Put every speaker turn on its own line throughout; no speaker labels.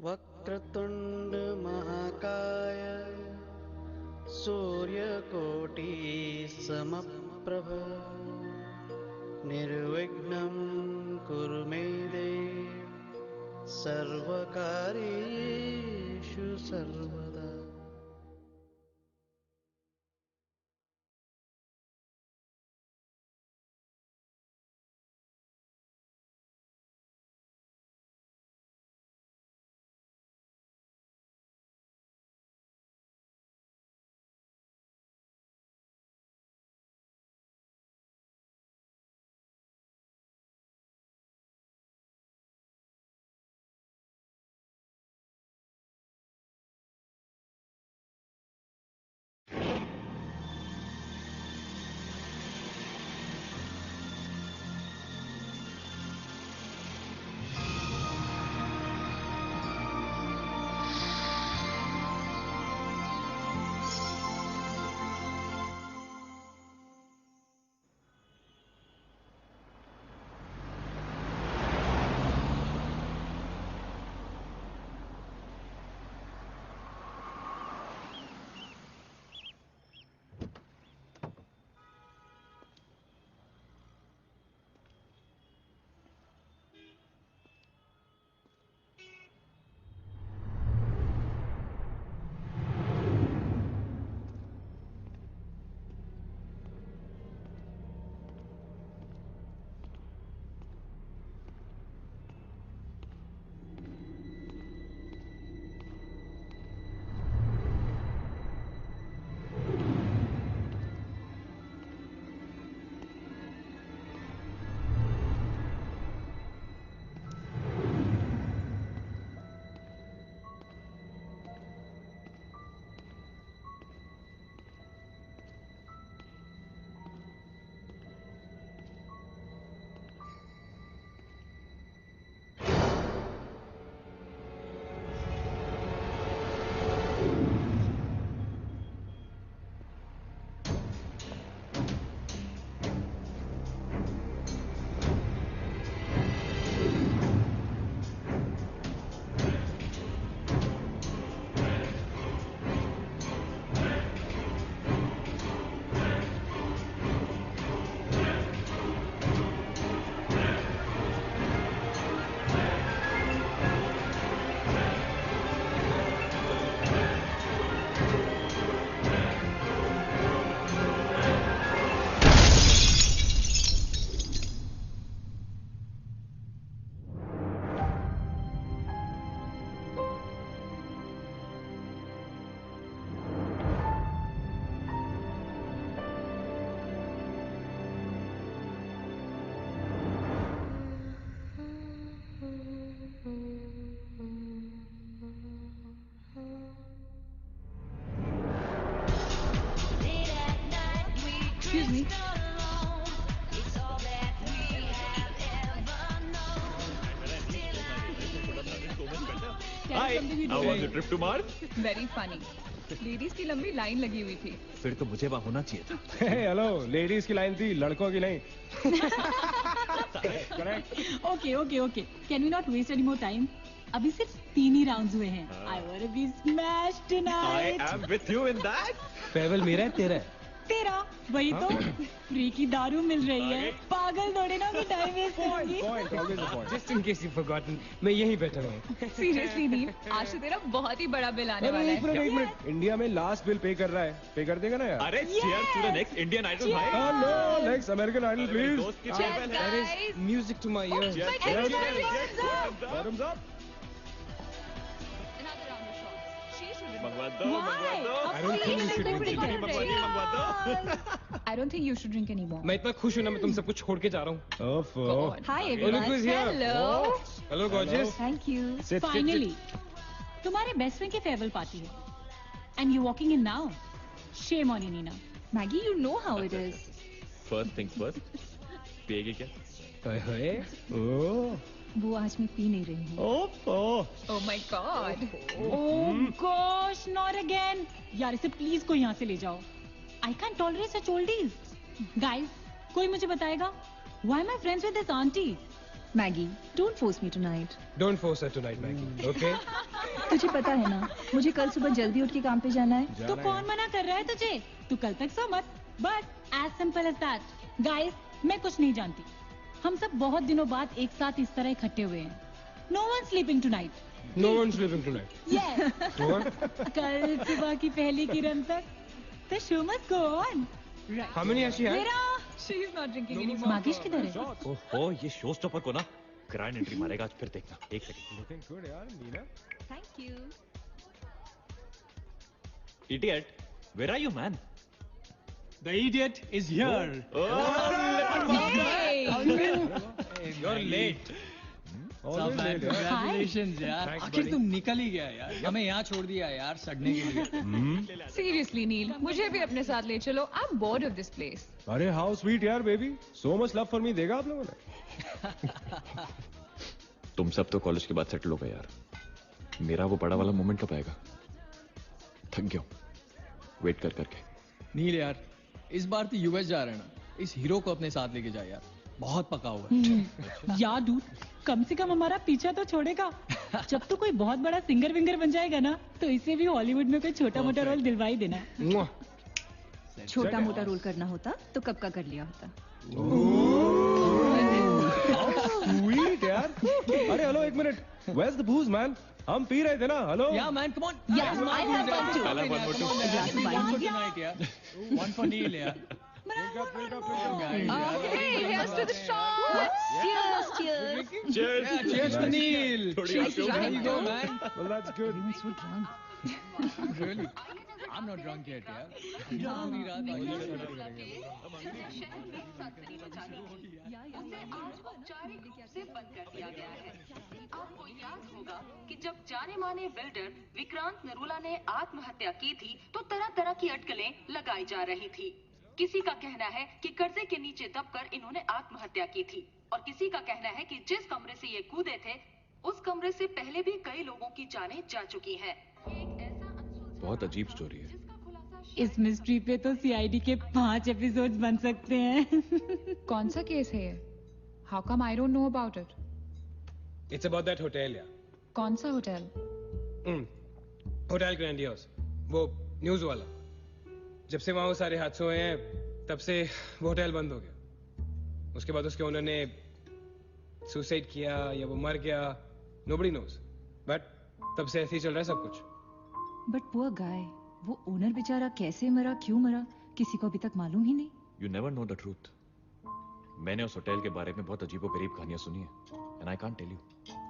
वक्रतुंड महाकाय सूर्यकोटि समप्रभ निर्विघ्नं कुरु मे देव सर्वकार्येषु सर्वदा।
Excuse me.
Hi, how was your trip to Mars?
Very funny. Ladies की लंबी लाइन लगी हुई थी।
फिर तो मुझे वहाँ होना चाहिए था।
हेलो, लेडीज की लाइन थी, लड़कों की नहीं।
Okay, okay, okay. Can we not waste any more time? अभी सिर्फ 3 ही राउंड्स हुए हैं। I wanna be smashed tonight.
I am with you in that.
फेवल मेरा है तेरा है।
तेरा वही तो फ्री की दारू मिल रही है। पागल थोड़े ना कि टाइम वेस्ट करूंगी।
Point, always a point. Just in case you've forgotten, मैं यहीं बैठा हूँ।
सीरियसली दीप, आज तो तेरा बहुत ही बड़ा बिल आने वाला
एक
है।
मिनट, इंडिया में लास्ट बिल पे कर रहा है, पे कर देगा ना यार?
अरे cheers to the next Indian Idol भाई।
Oh no, next American Idol please.
दोस्त की
Cheers,
farewell है।
guys.
That is music to my ears.
Cheers,
Everybody
cheers,
hands up.
cheers.
Bottoms up.
Another round of shots. She should
मंगवा दो,
Why?
मंगवा दो।
I
don't think you should
drink
जितनी
anymore.
मंगवानी है, मंगवा दो।
I don't think you should drink anymore.
मैं इतना खुश हूँ ना, मैं तुम सबको छोड़ के जा रहा हूँ।
God. Hi everyone.
Look who's here.
Hello.
Hello gorgeous.
Thank you.
Sit,
Finally, तुम्हारे बेस्ट फ्रेंड की फेयरवेल पार्टी है। And you walking in now. Shame on you, Nina.
Maggie, you know how it is.
First things first. पिएगी क्या?
ओए, ओह,
वो आज मैं P नहीं रही हूँ।
ओह,
Oh my God.
Oh gosh, not again. यार इसे प्लीज कोई यहाँ से ले जाओ। I can't tolerate such oldies. Guys, कोई मुझे बताएगा? Why am I friends with this auntie?
Maggi, don't force me tonight.
Don't force her tonight, Maggie. Okay?
तुझे पता है ना, मुझे कल सुबह जल्दी उठ के काम पे जाना है।
तो कौन मना कर रहा है तुझे? तू कल तक सो मत। But as simple as that. Guys, मैं कुछ नहीं जानती। हम सब बहुत दिनों बाद एक साथ इस तरह इकट्ठे हुए हैं। No one sleeping tonight.
No one's sleeping tonight.
Yes.
What?
कल सुबह की पहली किरण तक the show must go on.
How many has she had?
मेरा
She is not drinking anymore.
मागिश किधर है?
ओह ये शो स्टॉपर को ना ग्रैंड एंट्री मारेगा आज, फिर देखना। एक सेकंड।
Looking good, यार, Neena.
Thank you.
Idiot, where are you, man?
The idiot is here.
Hey!
You're late.
सब
Always
man,
late, यार.
congratulations यार।
Thanks,
आखिर
buddy.
तुम निकल ही गया यार। हमें यहाँ छोड़ दिया यार सड़ने के लिए।
Seriously, नील, मुझे भी अपने साथ ले चलो। I'm bored of this place.
अरे हाउ स्वीट यार baby. So much love for me देगा आप लोगों ने.
तुम सब तो कॉलेज के बाद सेटल हो गए यार, मेरा वो बड़ा वाला मोमेंट कब आएगा? थक गया हूं वेट कर करके।
नील यार, इस बार तो यूएस जा रहे हैं ना, इस हीरो को अपने साथ लेके जा यार। बहुत पका हुआ है।
यार डूड, कम से कम हमारा पीछा तो छोड़ेगा। जब तो कोई बहुत बड़ा सिंगर विंगर बन जाएगा ना, तो इसे भी हॉलीवुड में कोई छोटा मोटा रोल दिलवा ही देना।
Mwah.
छोटा मोटा रोल करना होता तो कब का कर लिया होता।
Sweet यार. अरे हेलो एक minute. Where's the booze man? हम पी रहे थे ना. Hello.
Yeah man, come on.
Yeah, I have one too.
I'll have one more too.
One for tonight यार. One for Neil यार.
Okay, here's to the shots. Cheers, cheers.
Cheers.
Yeah, cheers to Neil.
थोड़ी
She's
आगे हो
There
गई।
you go man.
Well that's good.
Really? I'm not drunk yet यार। पूरी रात आगे
औपचारिक रूप से बंद कर दिया गया है। आपको याद होगा कि जब जाने माने बिल्डर विक्रांत नरूला ने आत्महत्या की थी तो तरह तरह की अटकलें लगाई जा रही थी। किसी का कहना है कि कर्जे के नीचे दबकर इन्होंने आत्महत्या की थी और किसी का कहना है कि जिस कमरे से ये कूदे थे उस कमरे से पहले भी कई लोगों की जानें जा चुकी हैं। एक ऐसा अनसुलझा
बहुत अजीब स्टोरी है।
जिसका खुलासा
इस मिस्ट्री पे तो सीआईडी के 5 एपिसोड्स बन सकते हैं।
कौन सा केस है ये? How come I don't know about it?
It's about that hotel यार.
कौन सा होटल?
Hotel grandiose. वो न्यूज वाला. जब से वहां वो सारे हादसे हुए हैं तब से वो होटल बंद हो गया. उसके बाद उसके ओनर ने सुसाइड किया या वो मर गया. Nobody knows. But तब से ऐसे ही चल रहा है सब कुछ.
But poor guy, वो ओनर बेचारा कैसे मरा, क्यों मरा, किसी को अभी तक मालूम ही नहीं।
You never know the truth. मैंने उस होटल के बारे में बहुत अजीबोगरीब कहानियां सुनी है and I can't tell you.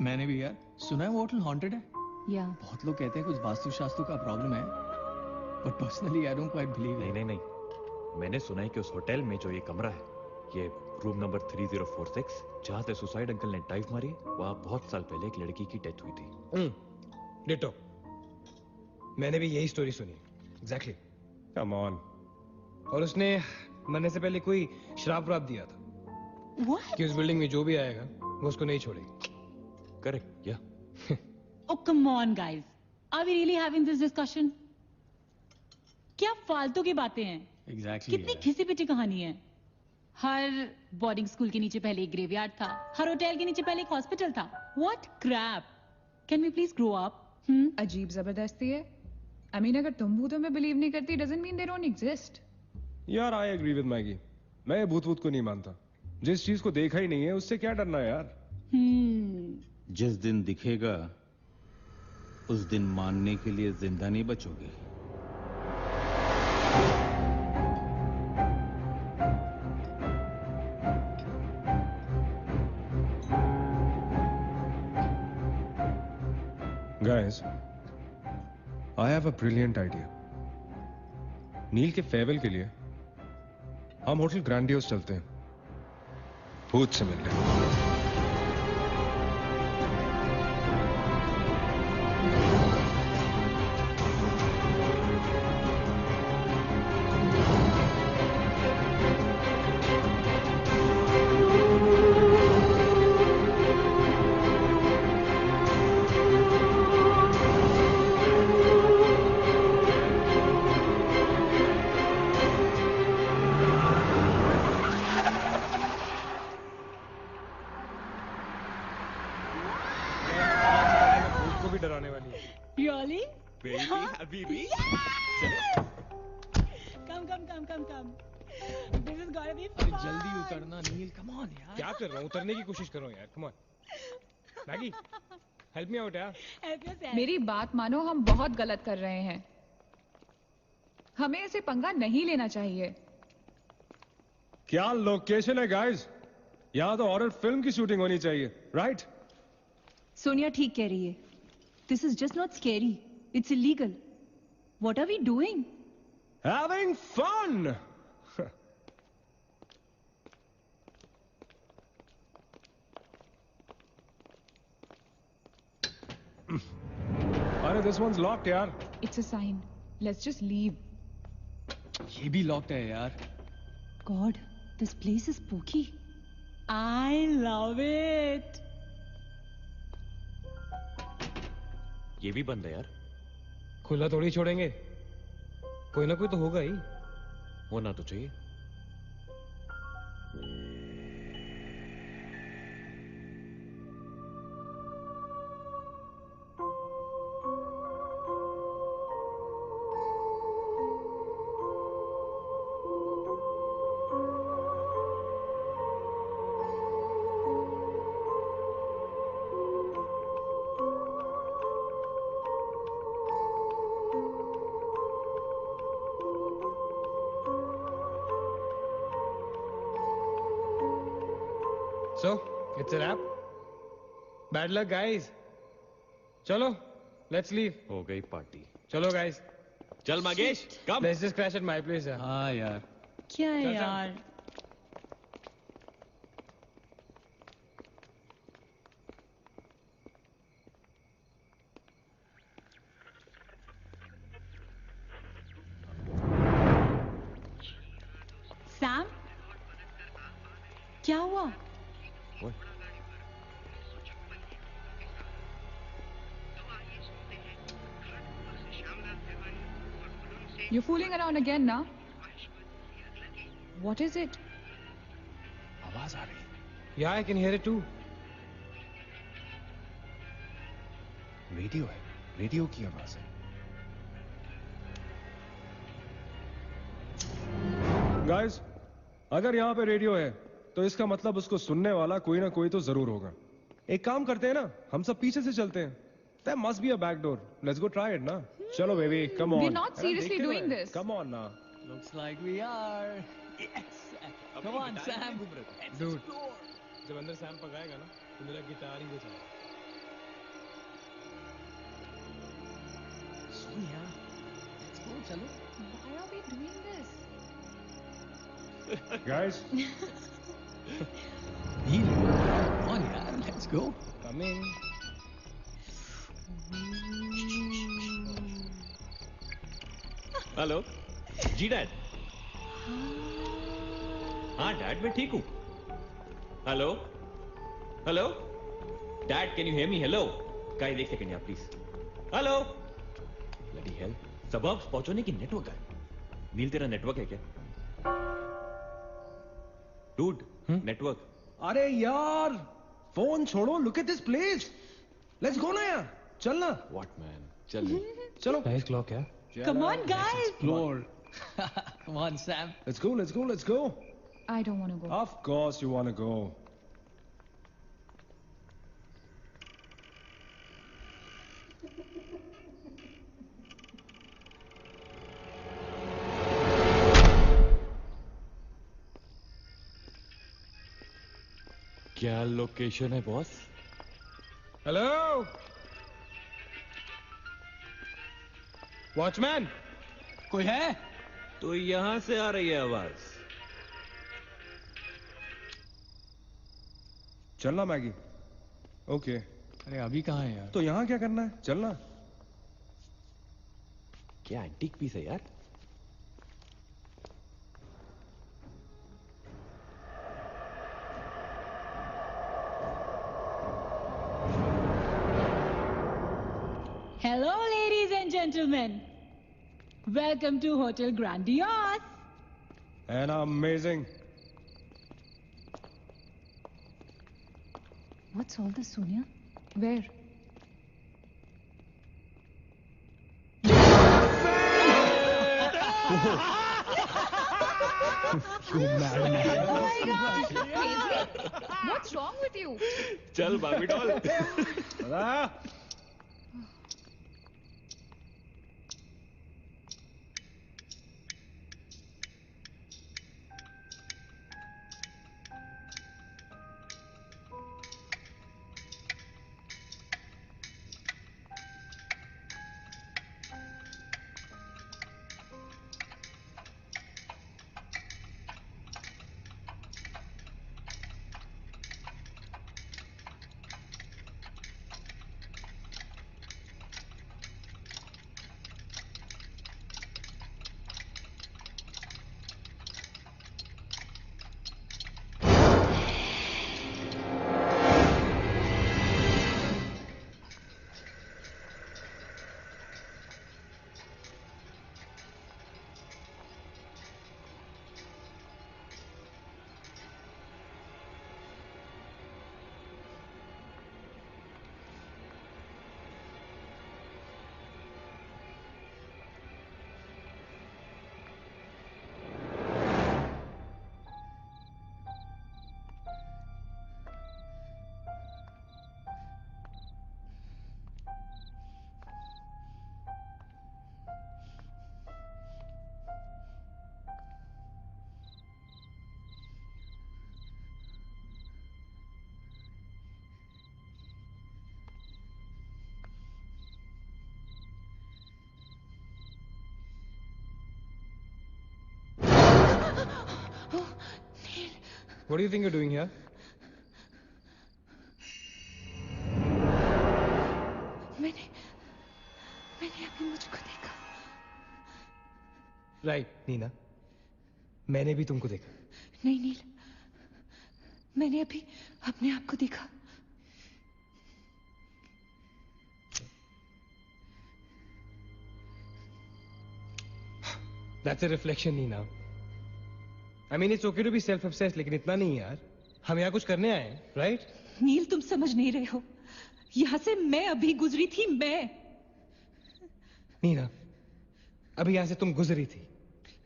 मैंने भी यार सुना है वो होटल हॉन्टेड है।
या
बहुत लोग कहते हैं कुछ वास्तुशास्त्र का प्रॉब्लम है, but personally I don't quite believe
नहीं
इट।
नहीं नहीं, मैंने सुना है कि उस होटल में जो ये कमरा है, ये रूम नंबर 3046, जहाँ से सुसाइड अंकल ने डाइव मारी, वहाँ बहुत साल पहले एक लड़की की डेथ हुई थी।
डिटो. मैंने भी यही स्टोरी सुनी. एग्जैक्टली. Come on. और उसने मरने से पहले कोई श्राप व्राप दिया था
What?
कि उस बिल्डिंग में जो भी आएगा वो उसको नहीं छोड़ेगी.
करेक्ट या
Oh come on guys, are we really having this discussion? क्या फालतू की बातें हैं?
एग्जैक्टली
कितनी घिसी पिटी कहानी है. हर बोर्डिंग स्कूल के नीचे पहले एक ग्रेवयार्ड था, हर होटल के नीचे पहले एक हॉस्पिटल था. What crap? Can we please grow up?
अजीब जबरदस्ती है। I mean, अगर तुम भूतों में बिलीव नहीं करती, doesn't mean they don't exist.
यार आई एग्री विद मैगी. मैं भूत भूत को नहीं मानता. जिस चीज को देखा ही नहीं है उससे क्या डरना है यार.
जिस दिन दिखेगा उस दिन मानने के लिए जिंदा नहीं बचोगे.
Guys, I have a brilliant idea. नील के फेयरवेल के लिए हम होटल ग्रैंडियोस चलते हैं भूत से मिलने.
Really?
Baby Habibi
Come. This is gonna be
अरे
fun.
जल्दी उतरना नील, कम ऑन यार।
क्या कर रहा हूँ? उतरने की कोशिश कर रहा हूँ यार। Come on Maggi, help me out यार।
Help yourself.
मेरी बात मानो, हम बहुत गलत कर रहे हैं। हमें ऐसे पंगा नहीं लेना चाहिए।
क्या लोकेशन है गाइस? यहाँ तो हॉरर फिल्म की शूटिंग होनी चाहिए, राइट?
सोनिया ठीक कह रही है. This is just not scary. It's illegal. What are we doing?
Having fun. अरे this one's locked यार.
It's a sign. Let's just leave.
ये भी लॉक्ड है यार।
God, this place is spooky.
I love it.
ये भी बंद है यार।
खुला थोड़ी छोड़ेंगे, कोई ना कोई तो होगा ही।
होना तो चाहिए।
So, it's a wrap. Bad luck, guys. चलो, let's leave.
हो गई पार्टी।
चलो, guys.
चल मगेश, कम।
Let's just crash at my place यार.
हाँ यार।
क्या है
चल, चल।
यार? सैम, क्या हुआ?
What?
You're fooling around again now? What is it?
आवाज आ रही है।
Yeah, I can hear it too.
Radio है, रेडियो की आवाज है।
Guys, अगर यहाँ पे रेडियो है, तो इसका मतलब उसको सुनने वाला कोई ना कोई तो जरूर होगा। एक काम करते हैं ना, हम सब पीछे से चलते हैं। There must be a back door. Let's go try it ना। चलो baby, come on.
We're not seriously
देखते
doing
हैं।
this.
Come on ना।
Looks like we are. Yes. Come on, Sam.
Dude, जब अंदर सैम पकाएगा ना, तो मेरा गिटार ही बजाएगा।
सोनिया, let's go, चलो।
Why are we doing this?
Guys,
Neel, come on यार, let's go.
coming.
Hello ji dad. हाँ डैड मैं ठीक हूँ। Hello hello dad can you hear me? Hello guys एक सेकंड यार प्लीज। हेलो ब्लडी हेल, सबब्स पहुंचने की नेटवर्क है। नील तेरा नेटवर्क है क्या? Dude network.
अरे यार, फोन छोड़ो, look at this place. Let's go ना यार, चलना।
व्हाट मैन, चल
चलो। Nice clock यार।
Come on, guys.
Explore. Come on, Sam.
Let's go, let's go, let's go.
I don't want to go.
Of course you want to go.
क्या location है boss?
Hello watchman,
कोई है?
तो यहां से आ रही है आवाज।
चलना मैगी। ओके,
अरे अभी कहाँ है यार?
तो यहाँ क्या करना है? चलना।
क्या एंटीक पीस है यार?
Hello, ladies and gentlemen. Welcome to Hotel Grandiose.
And amazing.
What's all this, Sonia?
Where? What's wrong with you?
चल Barbie doll.
What do you think you're doing here?
मैंने अभी मुझको देखा.
Right, नीना. मैंने भी तुमको देखा.
नहीं नील, मैंने अभी अपने आप को देखा.
That's a reflection, Neena. I mean, it's okay to be self-obsessed, लेकिन इतना नहीं यार. हम यहाँ कुछ करने आए हैं, right?
नील तुम समझ नहीं रहे हो. यहाँ से मैं अभी गुजरी थी. मैं
नीना, अभी यहाँ से तुम गुजरी थी,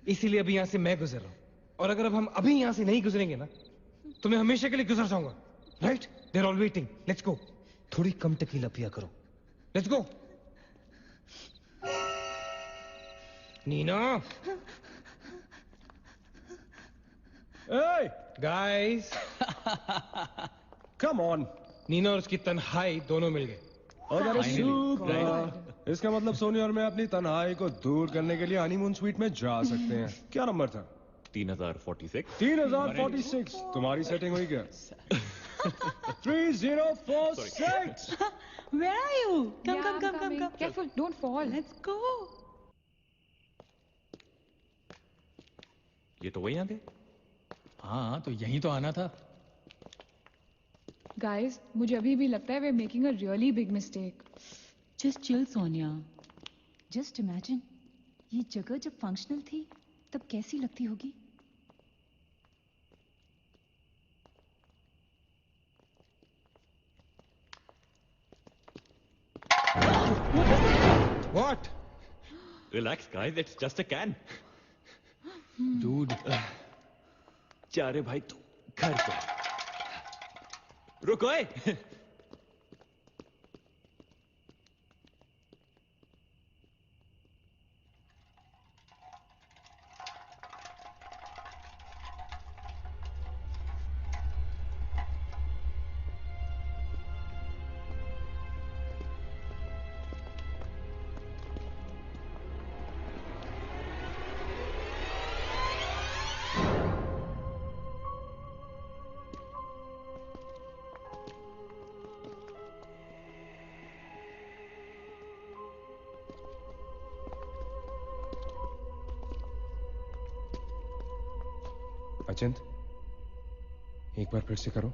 इसीलिए अभी यहाँ से मैं गुजर रहा हूँ. और अगर अब हम अभी यहाँ से नहीं गुजरेंगे ना, तो मैं हमेशा के लिए गुजर जाऊंगा. Right? They're all waiting. Let's go. थोड़ी कम टकीला पिया करो. Let's go. Nina.
Hey,
guys.
come on.
Nina और उसकी तन्हाई दोनों मिल गए.
Oh, that is super. इसका मतलब सोनी और मैं अपनी तन्हाई को दूर करने के लिए हनीमून स्वीट में जा सकते हैं. क्या नंबर था?
3046.
3046. तुम्हारी सेटिंग हुई क्या? 3046.
Where are you? Come,
Yeah,
come,
I'm
come, come,
coming.
come.
Careful, don't fall.
Let's go.
ये तो वही आते.
हाँ तो यहीं तो आना था.
Guys, मुझे अभी भी लगता है we're making a really big mistake.
Just chill Sonia. Just imagine, ये जगह जब फंक्शनल थी तब कैसी लगती होगी.
What?
Relax, guys. It's just a can.
Dude.
जा रे भाई तू घर पे. रुको ए.
अचिंत, एक बार फिर से करो.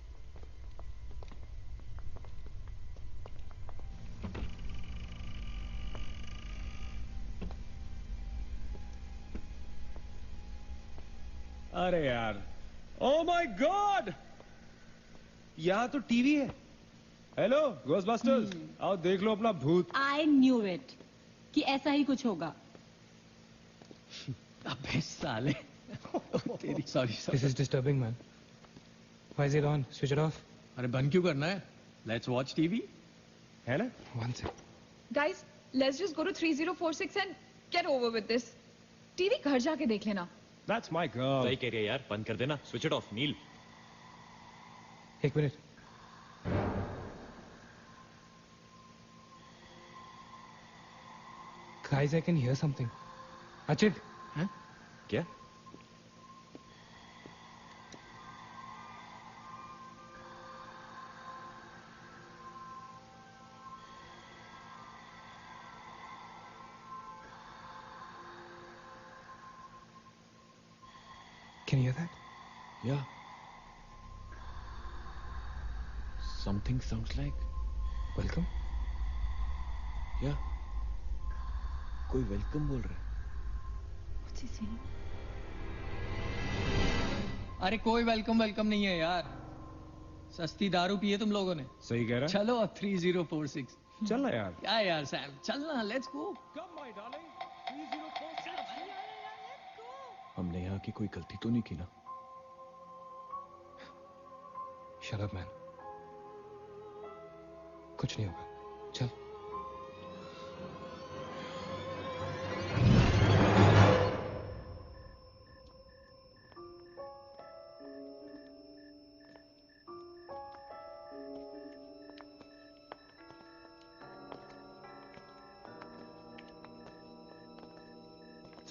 अरे यार, ओ माय गॉड, यहाँ तो टीवी है। हेलो घोस्टबस्टर्स, आओ देख लो अपना भूत।
आई न्यू इट कि ऐसा ही कुछ होगा।
अबे साले। तेरी sorry
This is disturbing, man. Why is it on? Switch it off.
अरे बंद क्यों करना है? Let's watch TV.
है ना?
One sec.
Guys, let's just go to 3046 and get over with this. TV घर जाके देख लेना।
That's my girl.
सही कह रही है यार, बंद कर देना, स्विच इट ऑफ। नील,
एक minute. Guys, I can hear something. Achit,
क्या?
can you hear that?
Yeah. Something sounds like
Welcome.
yeah. कोई वेलकम बोल रहा है।
What's he saying?
अरे कोई वेलकम नहीं है यार, सस्ती दारू पिए तुम लोगों ने।
सही कह रहा है।
चलो अब 3046।
चल ना यार।
क्या यार सैम, चलना, let's go.
Come my darling, 3046।
हमने यहाँ की कोई गलती तो नहीं की ना?
Shut up, man. कुछ नहीं होगा। चल।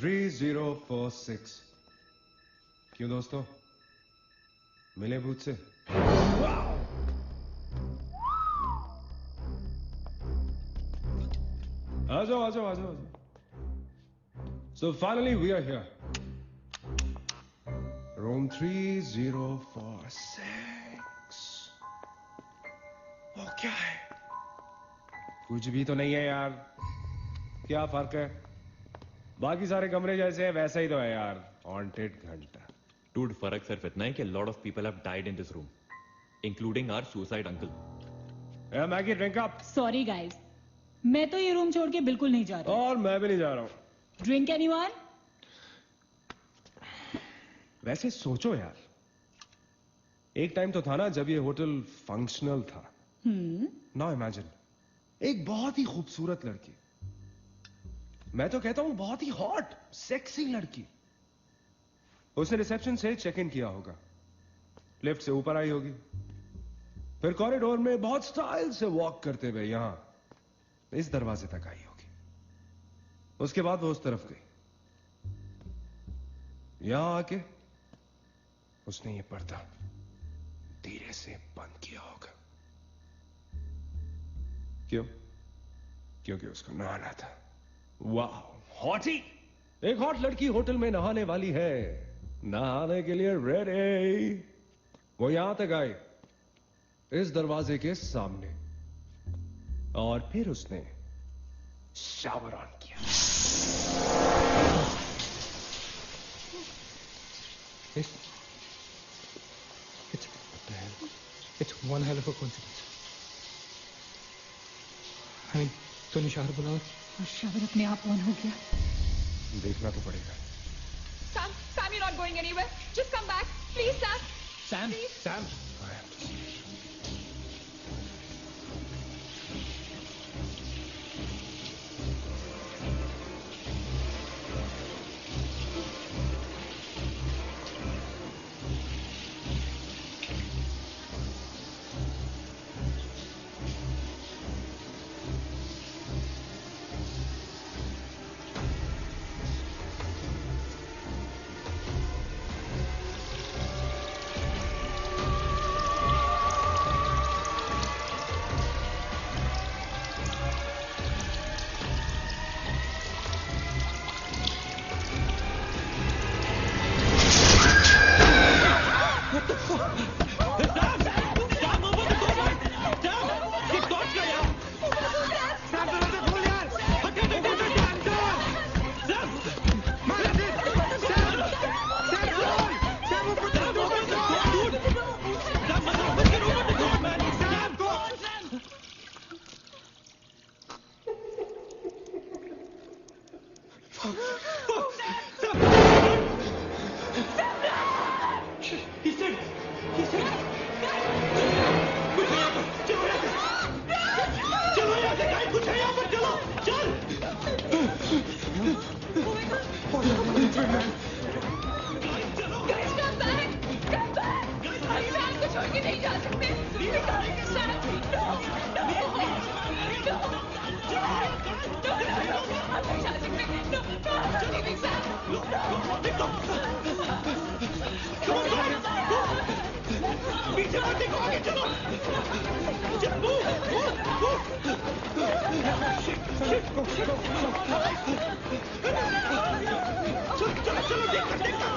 थ्री 3046। क्यों दोस्तों, मिले भूत से? आ जाओ आ जाओ आ जाओ। So finally we are here. Room 3046। वो क्या है? कुछ भी तो नहीं है यार। क्या फर्क है? बाकी सारे कमरे जैसे हैं वैसा ही तो है यार। हॉन्टेड घंटा।
Dude, फर्क सिर्फ इतना है कि lot of people have died in this room, including our suicide uncle.
Yeah, Maggie, drink up.
Sorry guys, मैं तो ये रूम छोड़ के बिल्कुल नहीं जा रही।
और मैं भी नहीं जा रहा हूँ।
Drink anyone?
वैसे सोचो यार, एक टाइम तो था ना जब ये होटल फंक्शनल था। नाउ इमेजिन, एक बहुत ही खूबसूरत लड़की, मैं तो कहता हूं बहुत ही हॉट सेक्सी लड़की, उसने रिसेप्शन से चेक इन किया होगा, लिफ्ट से ऊपर आई होगी, फिर कॉरिडोर में बहुत स्टाइल से वॉक करते हुए यहां इस दरवाजे तक आई होगी। उसके बाद वो उस तरफ गई, यहां आके उसने ये पर्दा धीरे से बंद किया होगा। क्यों? क्योंकि उसको नहाना था। वाह, हॉटी! एक हॉट लड़की होटल में नहाने वाली है, नहाने के लिए रेडी। वो यहां तक आई, इस दरवाजे के सामने, और फिर उसने शावर ऑन किया।
It's one hell of a coincidence. I mean, तूने शावर बुलाया
और शावर अपने आप ऑन हो गया।
देखना तो पड़ेगा।
Sam, you're not going anywhere. Just come back. Please, Sam.
Sam,
Please.
Sam.
पीछे मत देखो, आगे चलो। चलो, चलो, देखो।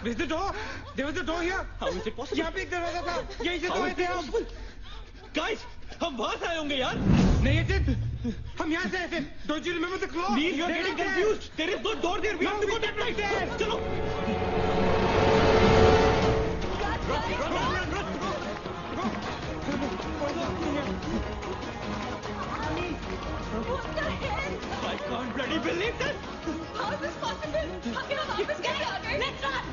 Is the door? There was a door here.
How is it possible?
यहाँ पे एक दरवाजा था, यहीं से तो आए थे हम।
Guys, हम वहाँ से आए होंगे यार।
नहीं अजित, हम यहाँ से आए थे। Don't you remember the claw?
Neil, you're getting confused. There is no door there. We have to go that way. चलो।
What the hell?
I can't bloody believe this.
How is this possible? How can I वापस get out? Let's run!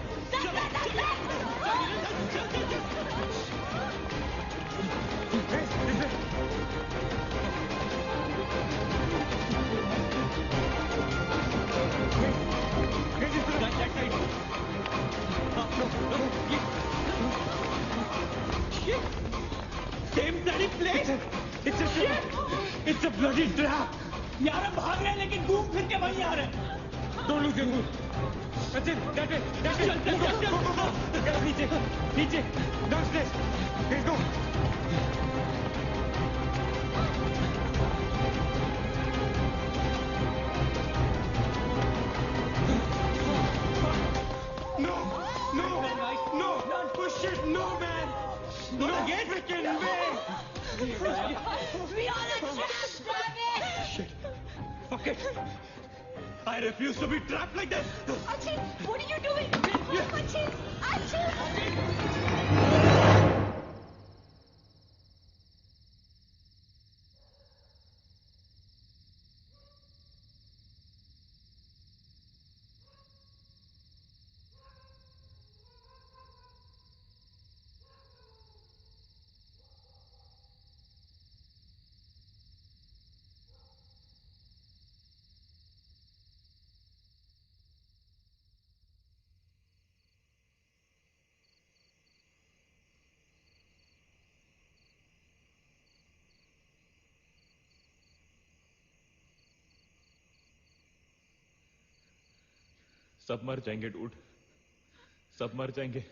Same bloody place.
It's a bloody trap.
यार हम भाग रहे हैं लेकिन घूम फिर के वहीं आ रहे हैं।
Don't lose your mood. That's it. That way. Go. नीचे. Downstairs. Let's go. No. Push it. No, man. No, get freaking way.
We all are trapped, damn it!
Shit. Fuck it. I refuse to be trapped like this.
Achin, what are you doing? Achin!
सब मर जाएंगे dude, सब मर जाएंगे।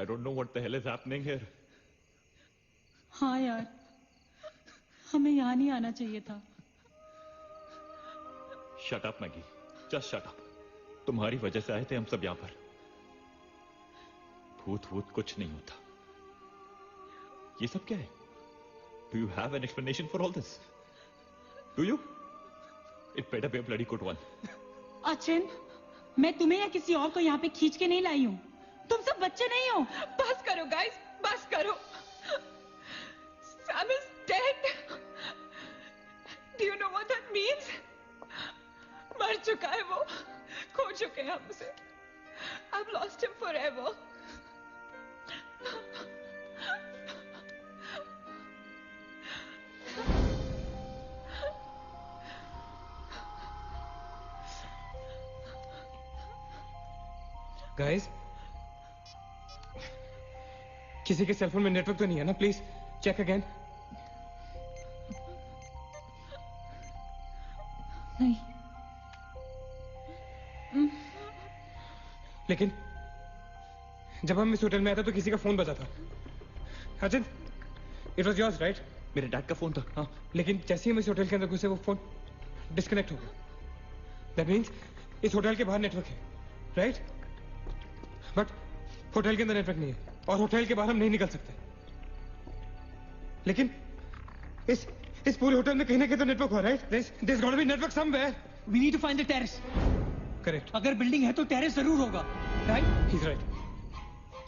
I don't know what the hell is happening here.
हाँ यार, हमें यहाँ नहीं आना चाहिए था।
Shut up, Maggie. Just shut up. तुम्हारी वजह से आए थे हम सब यहाँ पर। भूत कुछ नहीं होता। ये सब क्या है? Do you have an explanation for all this? Do you? It better be a bloody good one.
Achin, मैं तुम्हें या किसी और को यहाँ पे खींच के नहीं लाई हूँ। तुम सब बच्चे नहीं हो।
बस करो गाइस, बस करो। Sam is dead. Do you know what that means? मर चुका है वो, खो चुके हैं हम उसे। I've lost him forever.
Guys, किसी के सेलफोन में नेटवर्क तो नहीं है ना? Please check again.
नहीं।
लेकिन जब हम इस होटल में आए थे तो किसी का फोन बजा था। Ajit, it was yours right?
मेरे डैड का फोन था। हाँ,
लेकिन जैसे ही हम इस होटल के अंदर घुसे वो फोन डिस्कनेक्ट हो गया। दैट मीन्स इस होटल के बाहर नेटवर्क है, राइट? बट होटल के अंदर नेटवर्क नहीं है और होटल के बाहर हम नहीं निकल सकते। लेकिन इस पूरे होटल में कहीं ना कहीं तो नेटवर्क हो, right? There's got to be network somewhere.
We need to find the terrace.
Correct.
अगर बिल्डिंग है तो टेरेस जरूर होगा, राइट?
He's right.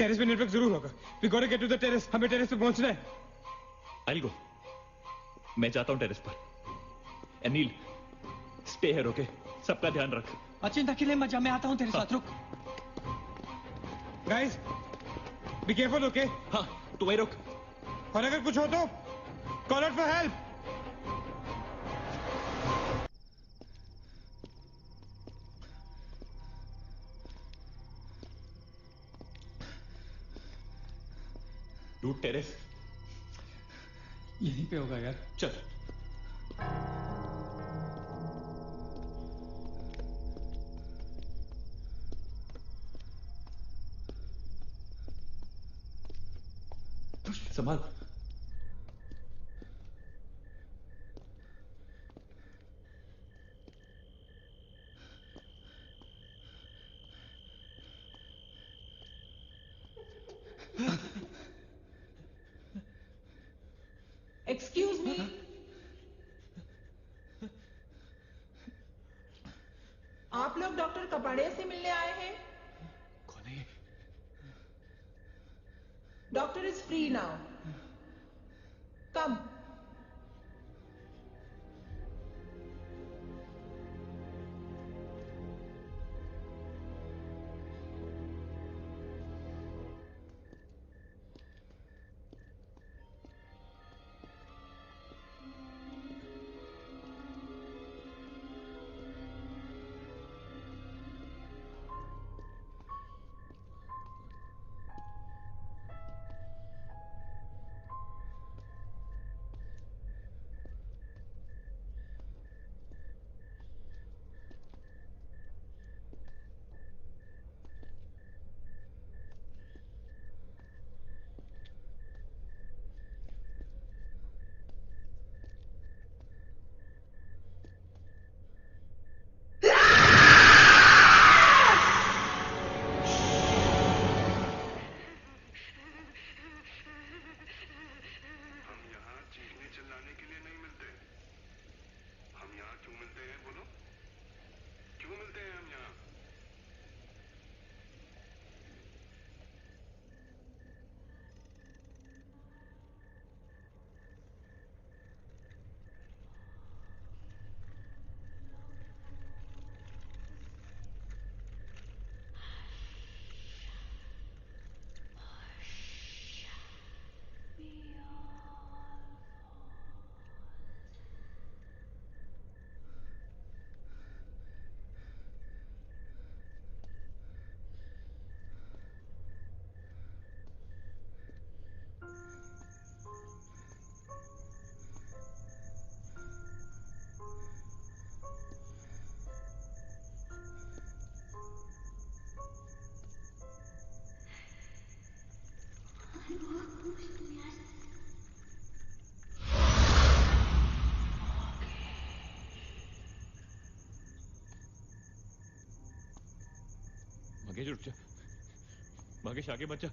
टेरेस पे नेटवर्क जरूर होगा। We gotta get to the terrace. हमें टेरेस पे पहुंचना है।
I'll go. मैं जाता हूँ टेरेस पर। Anil, stay here, okay? सबका ध्यान रख।
अचिंता अकेले मत जा, मैं आता हूँ तेरे साथ, रुक।
Guys, be careful, okay?
हाँ, तू वहीं रुक।
और अगर कुछ हो तो call out for help.
Dude terrace
यहीं पे होगा यार।
चल। संभाल।
एक्सक्यूज मी, आप लोग डॉक्टर कपाड़िया से मिलने आए हैं?
कौन है ये?
डॉक्टर इज फ्री नाउ, कम।
मगेश उठ जा। मगेश आगे मत जा।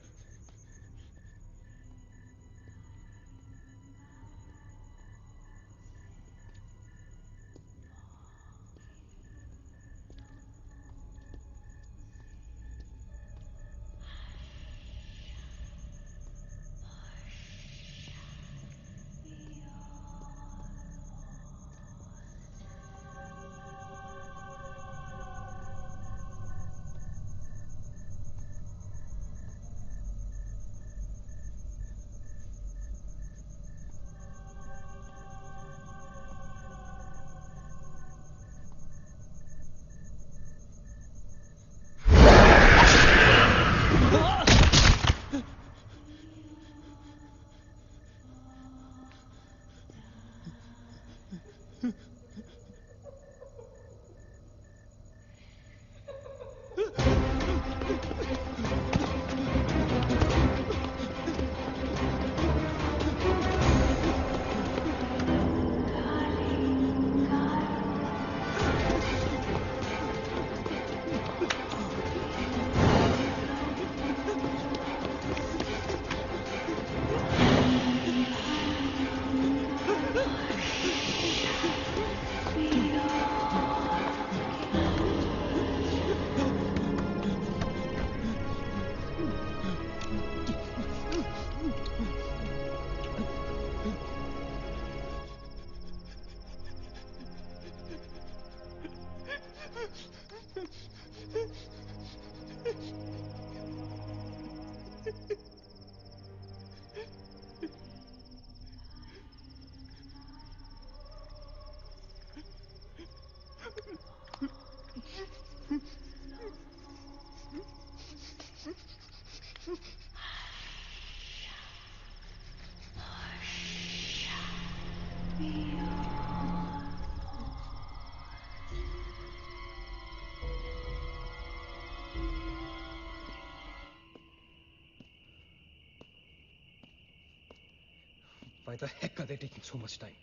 Why the heck are they taking so much time?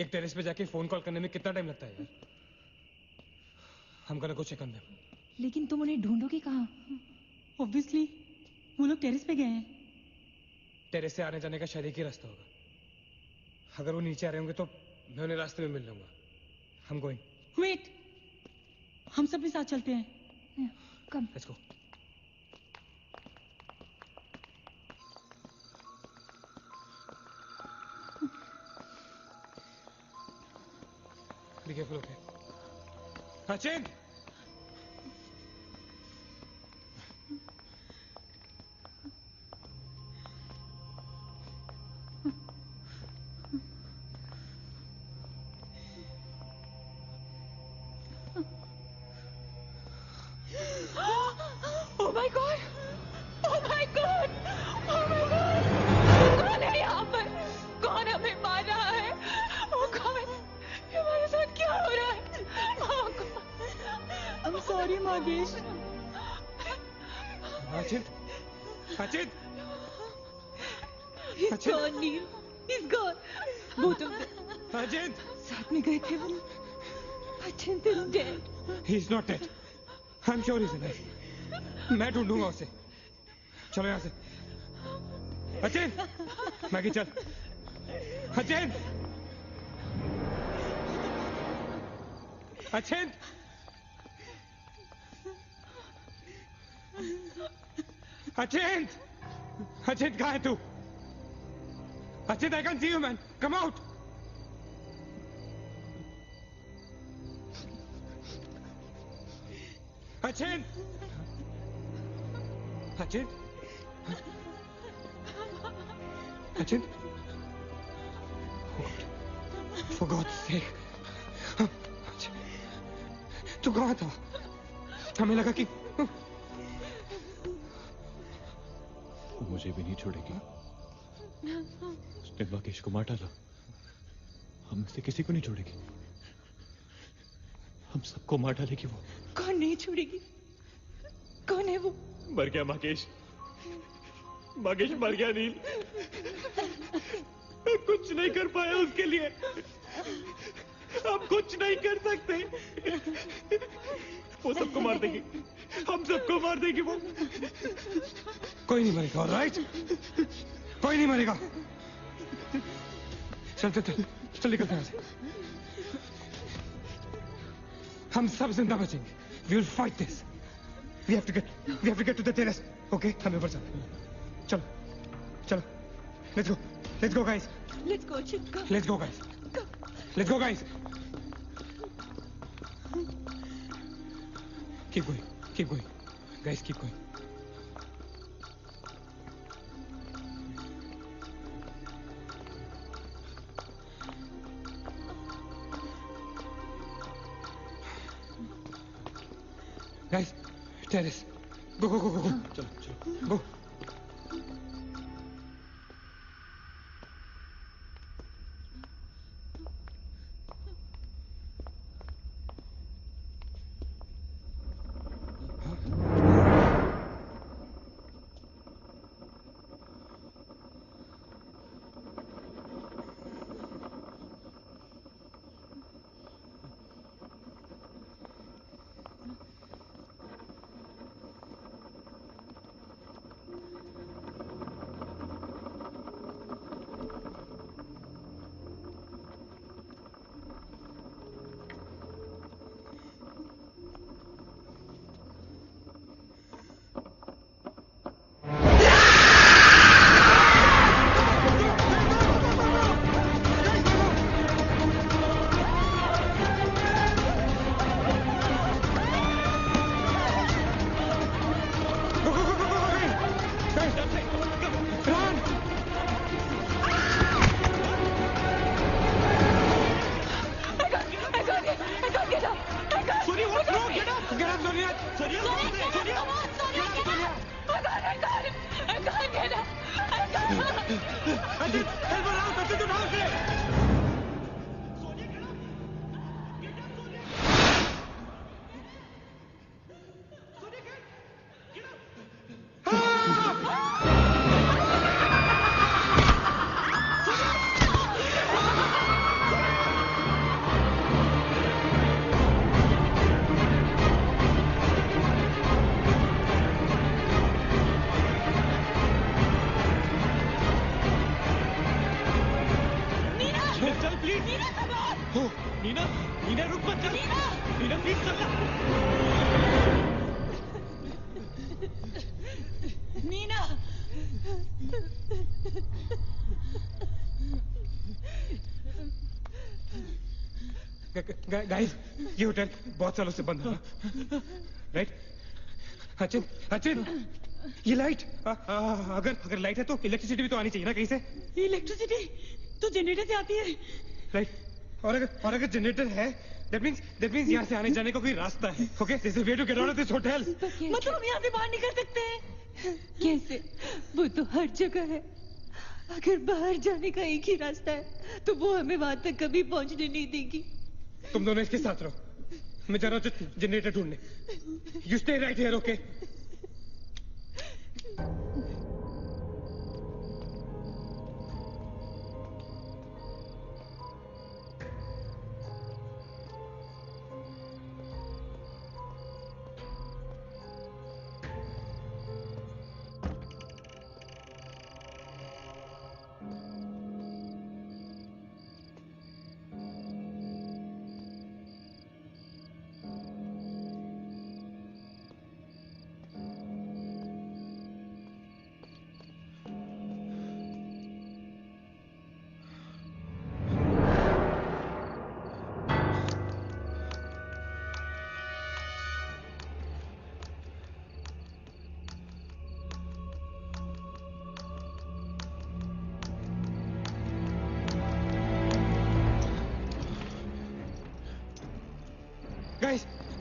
एक टेरेस पे जाके फोन कॉल करने में कितना टाइम लगता है यार? I'm gonna go check on them.
लेकिन तुम उन्हें ढूंढोगे कहाँ?
Obviously, वो लोग टेरेस पे गए हैं।
टेरेस से आने जाने का शायद एक ही रास्ता होगा। अगर वो नीचे आ रहे होंगे तो मैं उन्हें रास्ते में मिल लूंगा। I'm going.
Wait, हम सब भी साथ चलते हैं।
Come.
Let's go. Be careful, okay? Sachin!
Oh my God! Oh my God! Oh my God! कौन है यहाँ पर? कौन हमें मार रहा है? Oh God! ये हमारे साथ क्या हो रहा है? Oh God!
I'm sorry, Magesh.
Sachin! Sachin!
He's gone, Neil. He's gone. Both of them.
Sachin!
साथ में गए थे वो। Sachin is dead.
He's not dead. I'm sure he's alive. मैं ढूंढूंगा उसे। चलो यहाँ से। अचिन! मैगी चल। अचिन! अचिन! अचिन! अचिन कहाँ है तू? Achin, I can see you, man. Come out. Achin! Achin! Achin! For God's sake! Achin! तू कहाँ था? हमें लगा कि
वो मुझे भी नहीं छोड़ेगी। उसने राकेश को मार डाला। हम से किसी को नहीं छोड़ेगी। हम सबको मार डालेगी वो।
कौन नहीं छोड़ेगी? कौन है वो?
मर गया माकेश। माकेश मर गया नील। मैं कुछ नहीं कर पाया उसके लिए। हम कुछ नहीं कर सकते। वो सबको मार देगी। हम सबको मार देगी वो।
कोई नहीं मरेगा, ऑलराइट? कोई नहीं मरेगा। चल चल चल चल निकलते हैं यहाँ से। हम सब जिंदा बचेंगे। We will fight this. We have to get to the terrace. Okay? हमें ऊपर चल। चलो चलो। Let's go. Let's go, guys.
Let's go, Chip. Come.
Let's go, guys. Let's go, guys. Keep going. Keep going. Guys, keep going. Guys, terrace. Go, go, go, go, go.
चलो चलो।
Go.
चल please.
Neena come on!
हो नीना, नीना रुक मत चल। Neena please चल।
Neena
guys, ये hotel बहुत सालों से बंद है, राइट? अचिन, अचिन, ये लाइट, अगर लाइट है तो इलेक्ट्रिसिटी भी तो आनी चाहिए ना कहीं से।
इलेक्ट्रिसिटी तो जनरेटर से आती है,
राइट? और अगर जनरेटर है, that means यहाँ से आने जाने का कोई रास्ता है। Okay, there's a way to get out of this hotel.
मतलब हम यहाँ से बाहर निकल सकते हैं?
कैसे? वो तो हर जगह है। अगर बाहर जाने का एक ही रास्ता है तो वो हमें वहां तक कभी पहुंचने नहीं देगी।
तुम दोनों इसके साथ रहो, मैं जा रहा हूँ जनरेटर ढूंढने। You stay right here, okay?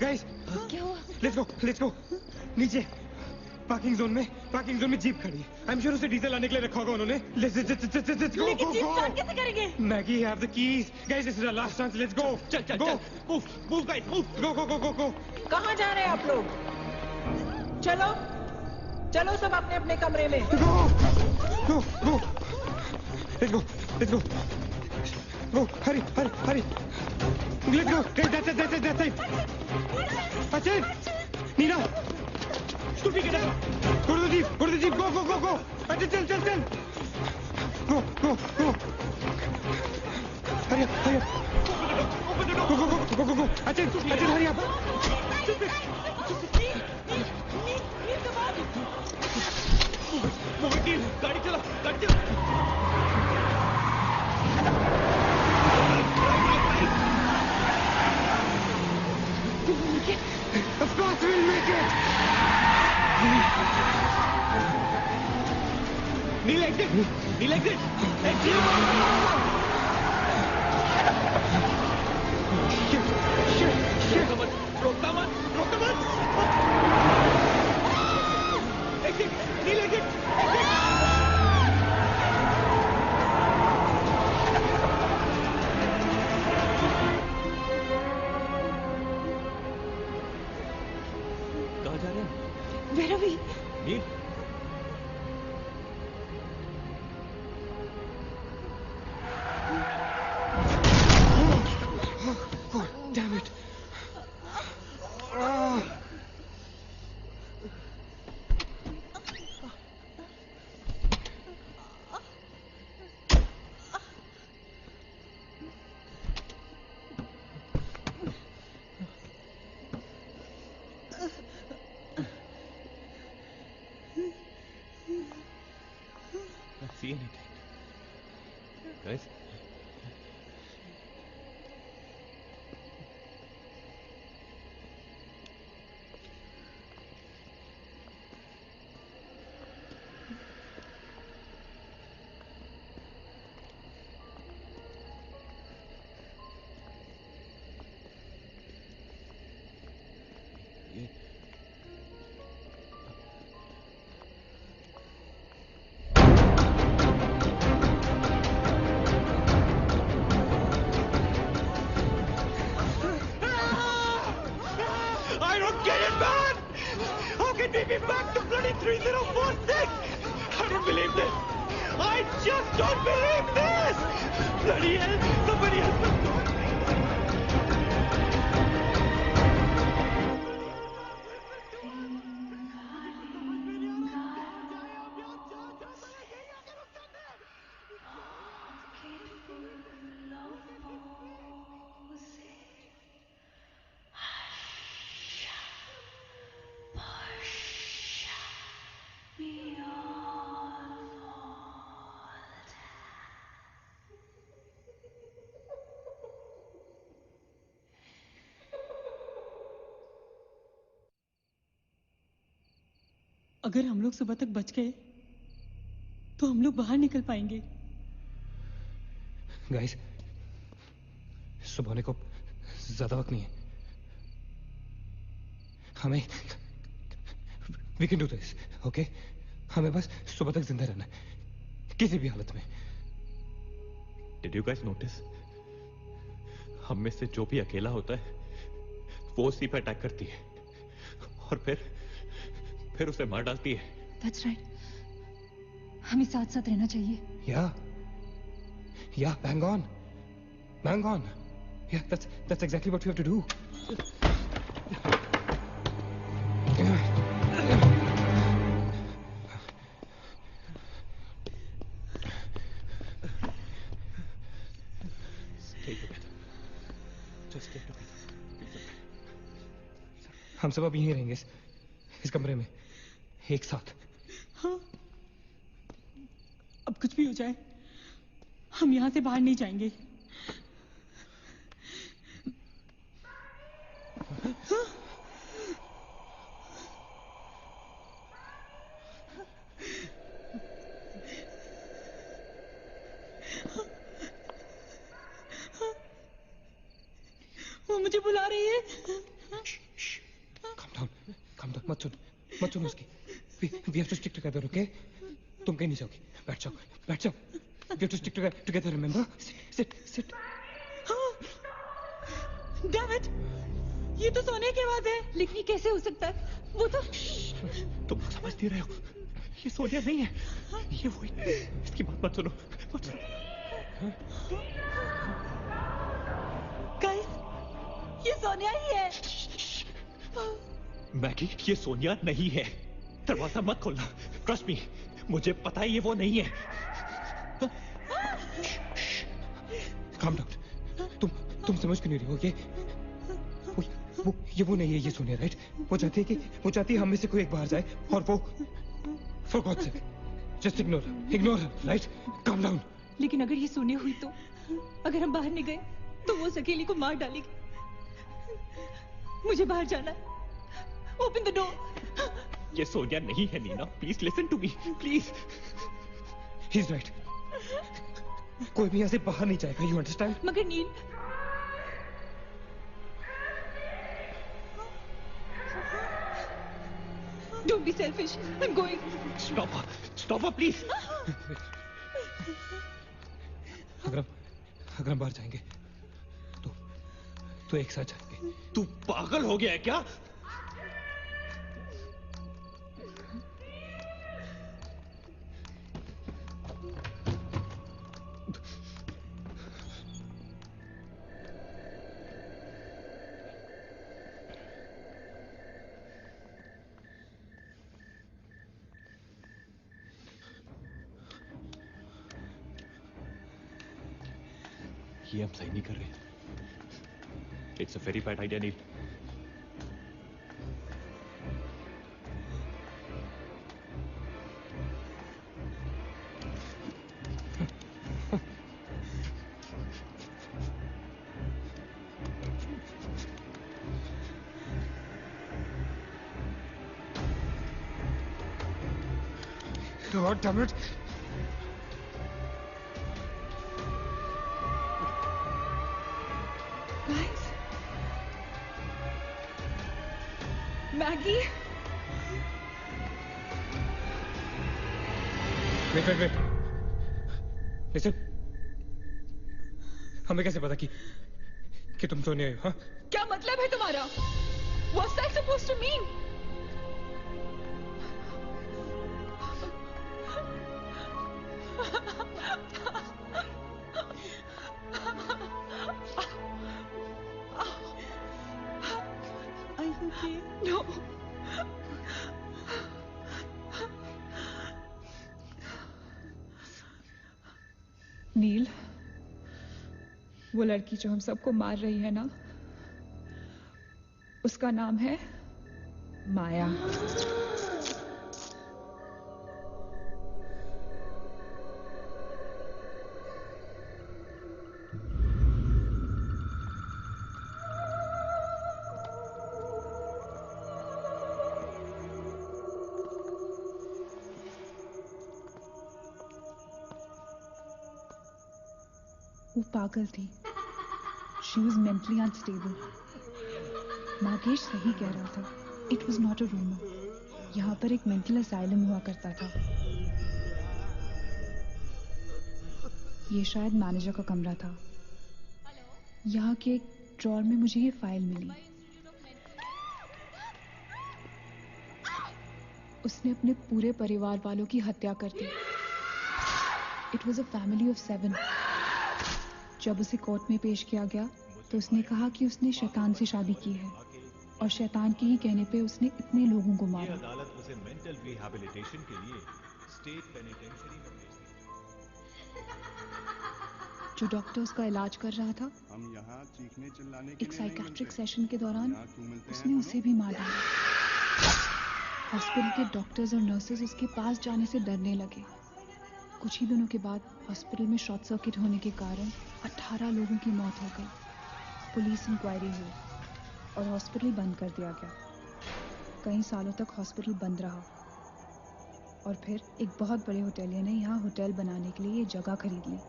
Guys,
क्या हुआ?
लेट्स गो नीचे। पार्किंग जोन में जीप खड़ी है। आई एम श्योर उसे डीजल लाने के लिए रखा होगा उन्होंने। Let's go.
लेकिन जीप स्टार्ट कैसे करेंगे?
Maggie have the keys. Guys, this is our last chance. Let's go.
चल मूव गाइस मूव।
गो।
कहाँ जा रहे हैं आप लोग? चलो सब अपने अपने कमरे में।
Go. Let's go. Hurry. Let's go. That's it. Achin! Nina!
Scooty, get out!
Go to the jeep. Go. Achin, चल. Go. Hurry up.
Open the door.
Go. Achin, hurry up.
Move it, गाड़ी चला.
Of course we'll make it!
Kneel exit! Exit!
Shit!
रोकता मत! Exit! Kneel exit! कहाँ जा रहे हैं?
Where are we?
Nil
Oh, damn it.
Not see anything. Guys? I don't get it, man! How can we be back to bloody 3046? I don't believe this! I just don't believe this! Bloody hell! Somebody help me!
love
अगर हम लोग सुबह तक बच गए तो हम लोग बाहर निकल पाएंगे।
गाइस, सुबह होने को ज्यादा वक्त नहीं है। हमें we can do this, okay? हमें बस सुबह तक जिंदा रहना है, किसी भी हालत में।
Did you guys notice? हम में से जो भी अकेला होता है वो उसी पर अटैक करती है और फिर उसे मार डालती है।
That's right. हमें साथ साथ रहना चाहिए।
Yeah, bang on. Yeah, that's exactly what we have to do.
Stay together. Just stay together.
हम सब अब यहीं रहेंगे इस कमरे में एक साथ।
हाँ, अब कुछ भी हो जाए हम यहाँ से बाहर नहीं जाएंगे। वो मुझे बुला रही है।
Calm down, मत सुन उसकी। We have to stick together, okay? तुम कहीं नहीं जाओगी। बैठ जाओ। We have to stick together, remember? Sit.
Damn it! ये तो सोने की आवाज है, लेकिन ये कैसे हो सकता है? वो तो
तुम समझ नहीं रहे हो, ये सोनिया नहीं है, ये वही। इसकी बात मत सुनो।
गाइस, ये सोनिया ही है।
मैगी, ये सोनिया नहीं है। दरवाजा मत खोलना। ट्रस्ट मी, मुझे पता है ये वो नहीं है।
Calm down. तुम समझ क्यों नहीं रही हो? ये वो नहीं है, ये सोनिया, राइट? वो चाहती है हम में से कोई एक बाहर जाए और वो for God's sake, just ignore her, right? Calm down.
लेकिन अगर ये सोनिया हुई तो अगर हम बाहर नहीं गए तो वो सकेली को मार डालेगी। मुझे बाहर जाना है। Open the door.
ये सोनिया नहीं है Nina, please listen to me, please.
He's right. कोई भी यहाँ से बाहर नहीं जाएगा, you understand?
मगर नील, don't be selfish. I'm going.
Stop her, please.
अगर हम बाहर जाएंगे तो एक साथ जाएंगे।
तू पागल हो गया है क्या? ये हम सही नहीं कर रहे। It's a very bad idea Neel.
God damn it!
Guys, Maggie.
Wait. Listen. हमें कैसे पता कि तुम सोने आई हो? हाँ?
क्या मतलब है तुम्हारा? What's that supposed to mean?
Are you okay?
No. नील, वो लड़की जो हम सबको मार रही है ना, उसका नाम है माया।
वो पागल थी। She was mentally unstable. Nagesh सही कह रहा था। It was not a rumor. यहाँ पर एक मेंटल असाइलम हुआ करता था। ये शायद मैनेजर का कमरा था। यहाँ के एक ड्रॉर में मुझे ये फाइल मिली। उसने अपने पूरे परिवार वालों की हत्या कर दी। It was a family of 7. जब उसे कोर्ट में पेश किया गया तो उसने कहा कि उसने शैतान से शादी की है और शैतान के ही कहने पे उसने इतने लोगों को मारा।
अदालत उसे मेंटल रिहैबिलिटेशन के लिए स्टेट पेनिटेंशियरी में भेज दी।
जो डॉक्टर उसका इलाज कर रहा था,
हम यहाँ चीखने चिल्लाने के
एक साइकेट्रिक सेशन के दौरान उसने उसे भी मार डाला। हॉस्पिटल के डॉक्टर्स और नर्सेस उसके पास जाने से डरने लगे। कुछ ही दिनों के बाद हॉस्पिटल में शॉर्ट सर्किट होने के कारण 18 लोगों की मौत हो गई। पुलिस इंक्वायरी हुई और हॉस्पिटल बंद कर दिया गया। कई सालों तक हॉस्पिटल बंद रहा और फिर एक बहुत बड़े होटेलियर ने यहाँ होटल बनाने के लिए ये जगह खरीद ली।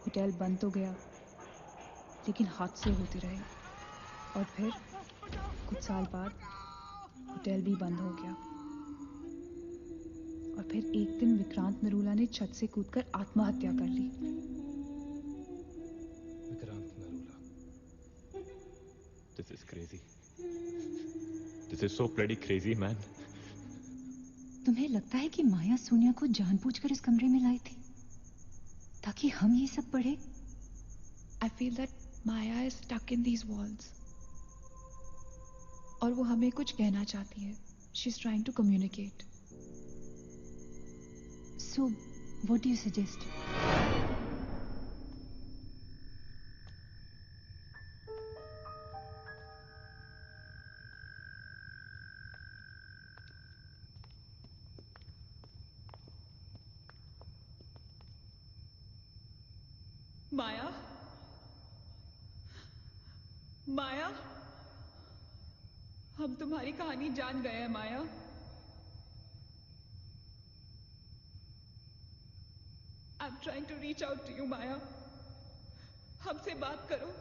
होटल बंद तो गया, लेकिन हादसे होते रहे और फिर कुछ साल बाद होटल भी बंद हो गया। और फिर एक दिन विक्रांत नरूला ने छत से कूदकर आत्महत्या कर ली।
Vikrant Narula. This is crazy. This is so bloody crazy, man.
तुम्हें लगता है कि माया सोनिया को जानबूझकर इस कमरे में लाई थी ताकि हम ये सब पढ़े?
I feel that Maya is stuck in these walls. और वो हमें कुछ कहना चाहती है। She's trying to communicate.
So, what do you suggest?
माया, माया, हम तुम्हारी कहानी जान गए हैं माया। I'm trying to reach out to you, माया। हमसे बात करो।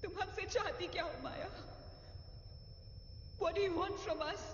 तुम हमसे चाहती क्या हो माया? What do you want from us?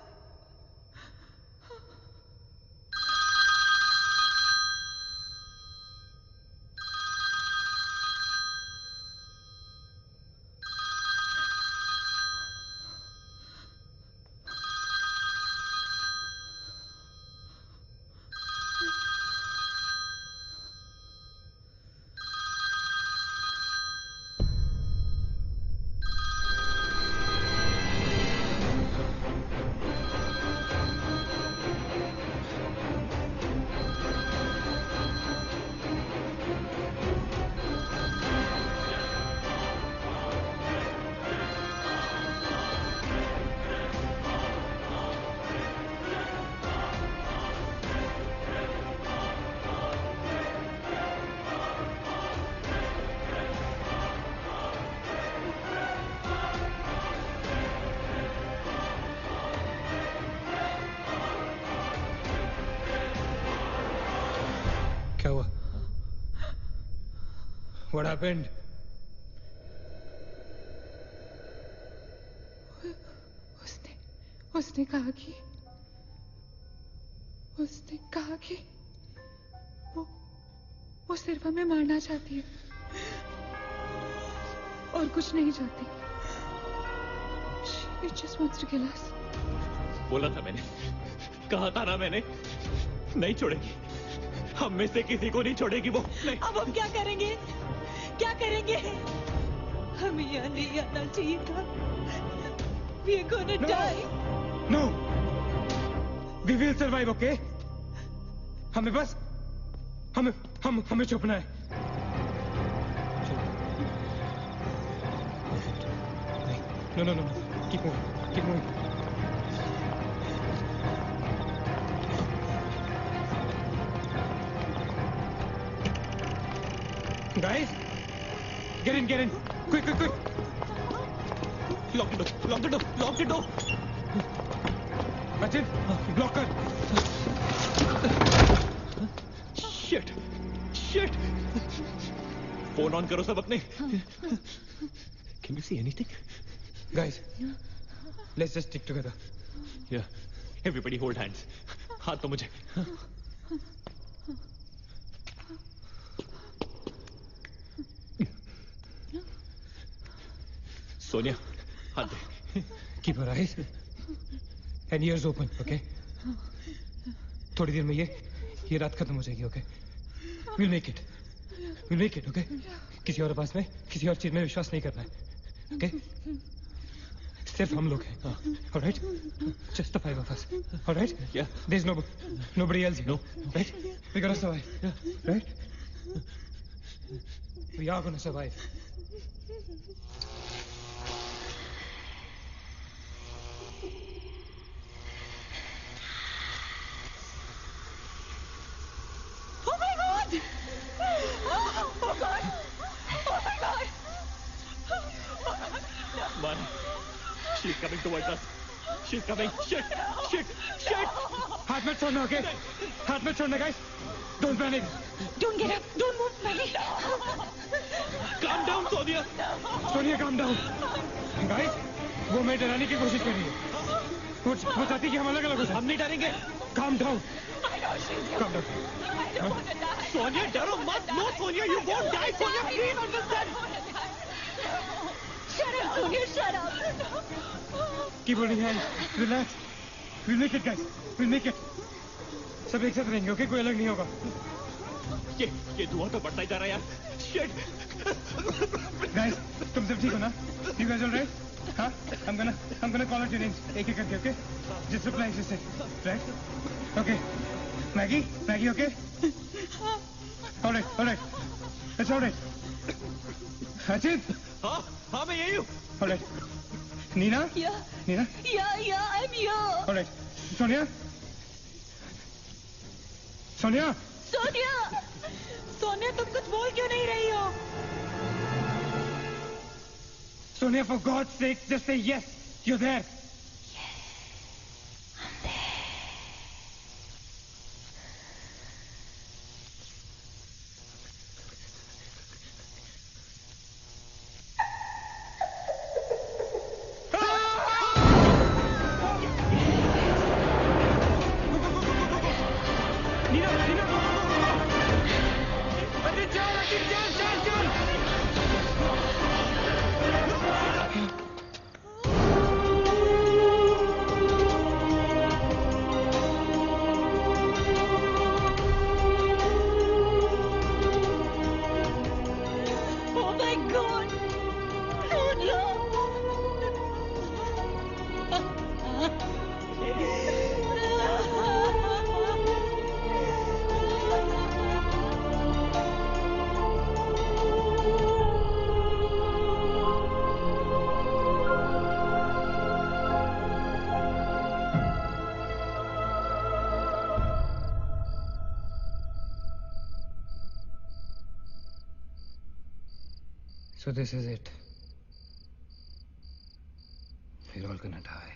क्या हुआ? What happened?
उसने कहा कि वो सिर्फ हमें मारना चाहती है और कुछ नहीं चाहती। She just wants to kill us.
बोला था मैंने, कहा था ना मैंने, नहीं छोड़ेगी। हम में से किसी को नहीं छोड़ेगी वो। नहीं।
अब हम क्या करेंगे? क्या करेंगे? हमें यहाँ नहीं आना चाहिए था। We are gonna die.
No. We will survive, okay? हमें बस हमें छुपना है। No. Keep moving. Guys, get in. Quick.
Lock the door.
Bachin, block कर।
शिट शिट फोन ऑन करो सब अपने can you see anything
guys let's just stick together
या everybody hold hands हाथ तो मुझे सोनिया हाथ they
keep your eyes and years open okay थोड़ी देर में ये रात खत्म हो जाएगी okay will make it okay किसी और बात में किसी और चीज में विश्वास नहीं करना है ओके सिर्फ हम लोग हैं alright just the 5 of us alright
या
there is nobody else
no
right we're gonna survive right we are gonna survive
Man, she's coming towards us. She's coming. Shit!
हाथ मत छोड़ना ओके हाथ मत छोड़ना guys don't panic
Don't get up. Don't move, Maggie.
Calm down, Sonia.
Sonia calm down guys वो मैं डराने की कोशिश कर रही है वो चाहती कि हम अलग अलग हो जाएं
हम नहीं डरेंगे
calm down
I know she's
calm down
I don't want to die.
Sonia, डरो मत. No, Sonia, you won't die. Sonia, please understand.
Shut up, Sonia. Shut up.
Keep holding hand relax will make it guys will make it सब एक साथ रहेंगे okay कोई अलग नहीं होगा
ये धुआं तो बढ़ता ही जा रहा है यार. Shit.
गाइस तुम सब ठीक हो ना यू गाइस ऑलराइट हाँ I'm gonna call out your names एक एक करके okay just reply just say right okay Maggie okay alright it's alright Ajit
हाँ मैं यही हूँ.
alright Nina
Yeah,
Nina
I'm here.
alright Sonia
Sonia, तुम कुछ बोल क्यों नहीं रही हो?
Sonia for God's sake just say yes you're there
Oh my God! Oh no!
So this is it. We're all gonna die.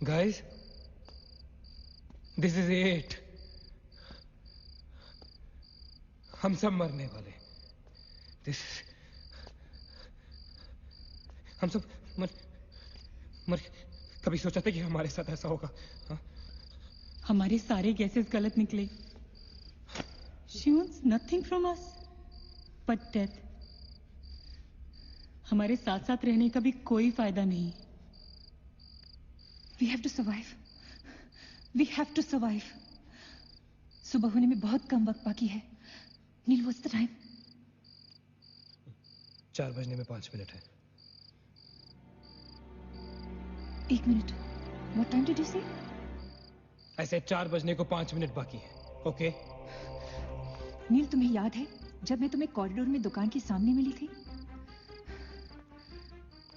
Guys, this is it. हम सब मरने वाले. This हम सब मर कभी सोचा था कि हमारे साथ ऐसा होगा हाँ?
हमारे सारे गैसेस गलत निकले. She wants nothing from us but death. हमारे साथ साथ रहने का भी कोई फायदा नहीं.
We have to survive. We have to survive. सुबह होने में बहुत कम वक्त बाकी है. नील, what's the time?
4 बजने में 5 मिनट है.
1 minute. What time did you say?
ऐसे 4 बजने को 5 मिनट बाकी है. ओके?
नील, तुम्हें याद है जब मैं तुम्हें कॉरिडोर में दुकान के सामने मिली थी?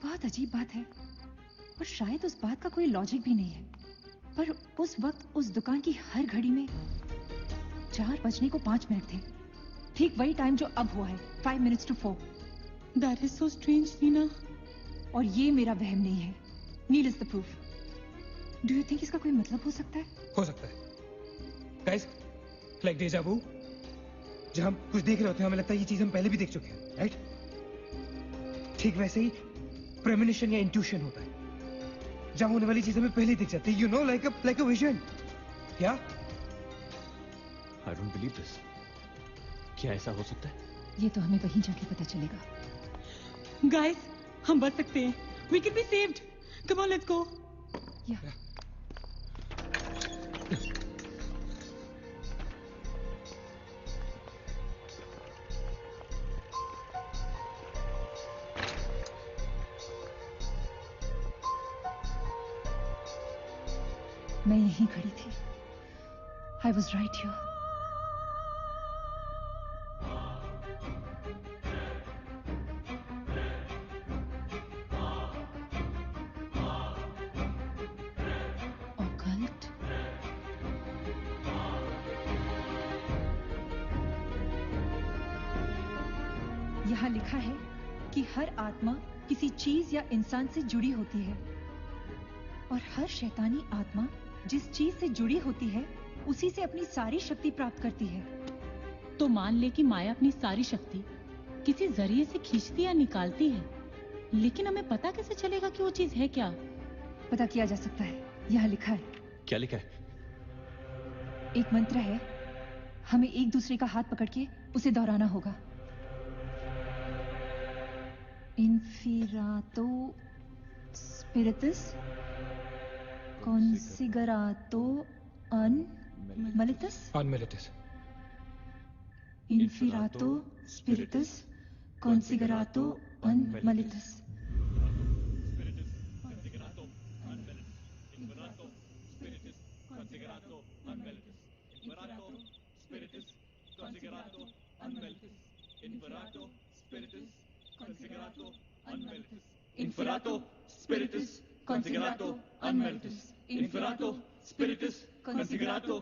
बहुत अजीब बात है और शायद उस बात का कोई लॉजिक भी नहीं है, पर उस वक्त उस दुकान की हर घड़ी में 4 बजने को 5 मिनट थे. ठीक वही टाइम जो अब हुआ है, 5 minutes to 4.
That is so strange, Neena.
और ये मेरा वहम नहीं है. Neel is the proof. Do you think इसका कोई मतलब हो सकता है?
हो सकता है गाइस, लाइक डेजा वू, जब हम कुछ देख रहे होते हैं हमें लगता है ये चीज हम पहले भी देख चुके हैं, राइट? ठीक वैसे ही प्रेमोनिशन या इंट्यूशन होता है, जहां होने वाली चीज हमें पहले ही दिख जाती है, you know, like a vision. क्या?
I don't believe this. क्या ऐसा हो सकता है?
ये तो हमें वहीं जाके पता चलेगा।
गाइस, हम बच सकते हैं। We can be saved. Come on, let's go.
Yeah. मैं यहीं खड़ी थी। I was right here. Occult? यहाँ लिखा है कि हर आत्मा किसी चीज या इंसान से जुड़ी होती है और हर शैतानी आत्मा जिस चीज से जुड़ी होती है उसी से अपनी सारी शक्ति प्राप्त करती है।
तो मान ले कि माया अपनी सारी शक्ति किसी जरिए से खींचती या निकालती है, लेकिन हमें पता कैसे चलेगा कि वो चीज है क्या?
पता किया जा सकता है, यहाँ लिखा है।
क्या लिखा है?
एक मंत्र है, हमें एक दूसरे का हाथ पकड़ के उसे दोहराना होगा। इन्फिरातो स्पिरिटस considerato unmelitus. Inferato spiritus considerato unmelitus.
Inferato spiritus considerato unmelitus. Inferato spiritus considerato unmelitus. Inferato spiritus considerato unmelitus. Inferato spiritus considerato unmelitus. Inferato spiritus considerato unmelitus. Inferato spiritus considerato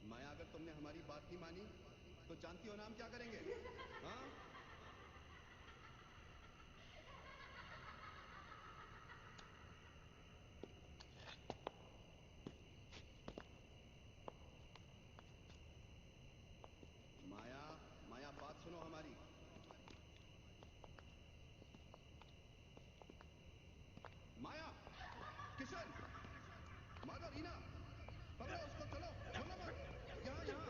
माया, अगर तुमने हमारी बात नहीं मानी तो जानती हो ना हम क्या करेंगे? हाँ? माया, माया बात सुनो हमारी। माया, किशन, माधव, रीना, पकड़ो उसको, चलो, छोड़ो मत, यहाँ यहाँ।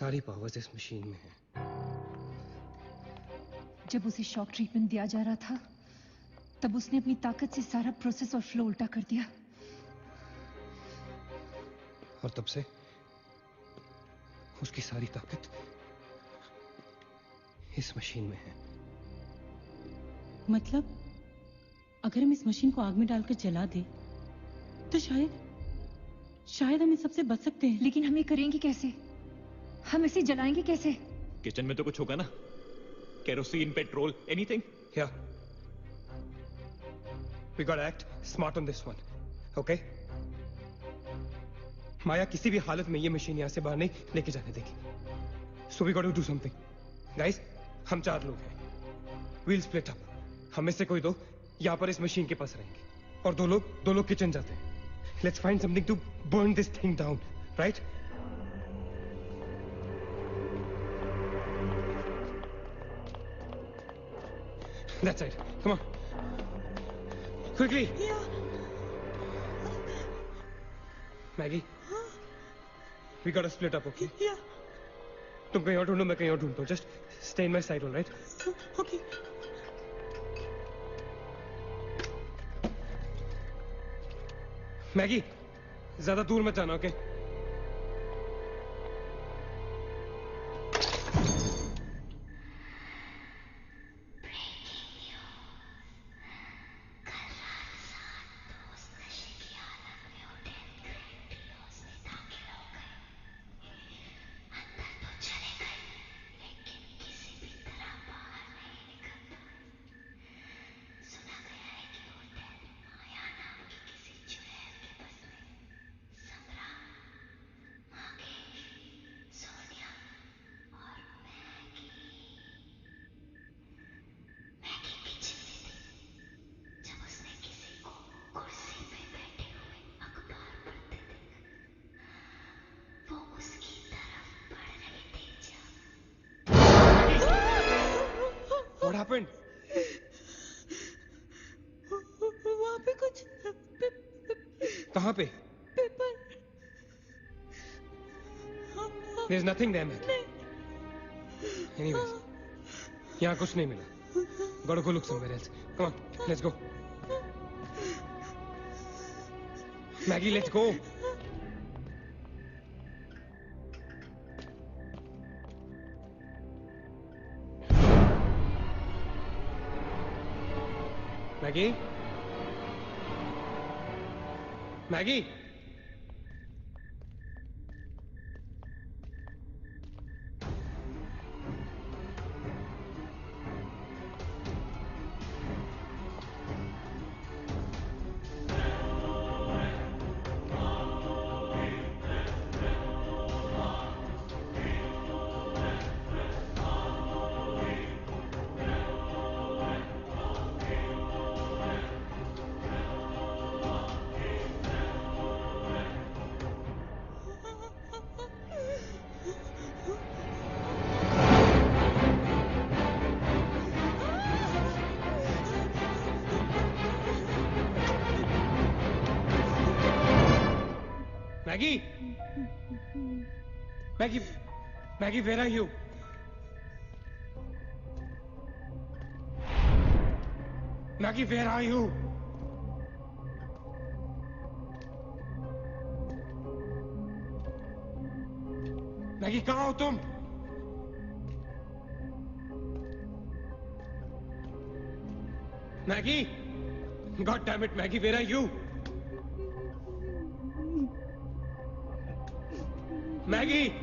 सारी पावर्स इस मशीन में हैं।
जब उसे शॉक ट्रीटमेंट दिया जा रहा था तब उसने अपनी ताकत से सारा प्रोसेस और फ्लो उल्टा कर दिया।
और तब से उसकी सारी ताकत इस मशीन में है।
मतलब अगर हम इस मशीन को आग में डालकर जला दें तो शायद हम इस सबसे बच सकते हैं।
लेकिन हम ये करेंगे कैसे? हम इसे जलाएंगे कैसे?
किचन में तो कुछ होगा ना, kerosene, petrol, anything.
Yeah. We gotta act smart on this one, okay? माया किसी भी हालत में ये मशीन यहां से बाहर नहीं लेके जाने देगी। So we gotta do something. Guys, हम 4 लोग हैं। We'll split up. हम में से कोई 2 यहां पर इस मशीन के पास रहेंगे और 2 लोग किचन जाते हैं। Let's find something to burn this thing down, right? That's it. Come on. Quickly.
Yeah.
Maggie. We gotta split up, okay?
Yeah.
तुम कहीं और ढूंढो, मैं कहीं और ढूंढता हूँ. Just stay in my side, all right?
Okay.
Maggie, ज्यादा दूर मत जाना, okay? What happened?
वहाँ पे कुछ
कहाँ पे?
Paper.
There's nothing there, Maggie. Anyways, यहाँ कुछ नहीं मिला. Gotta go look somewhere else. Come on, let's go. Maggie, let's go. Maggie? Maggie? Maggie? Maggie, where are you? Maggie, where are you? Maggie, कहाँ हो तुम? Maggie? God damn it, Maggie, where are you? Maggie!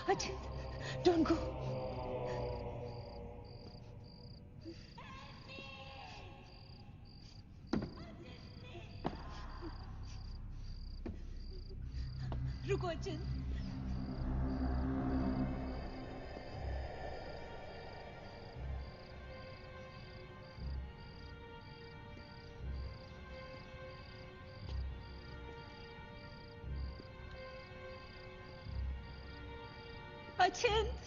Ajay, don't go. रुको अचन। अचिंत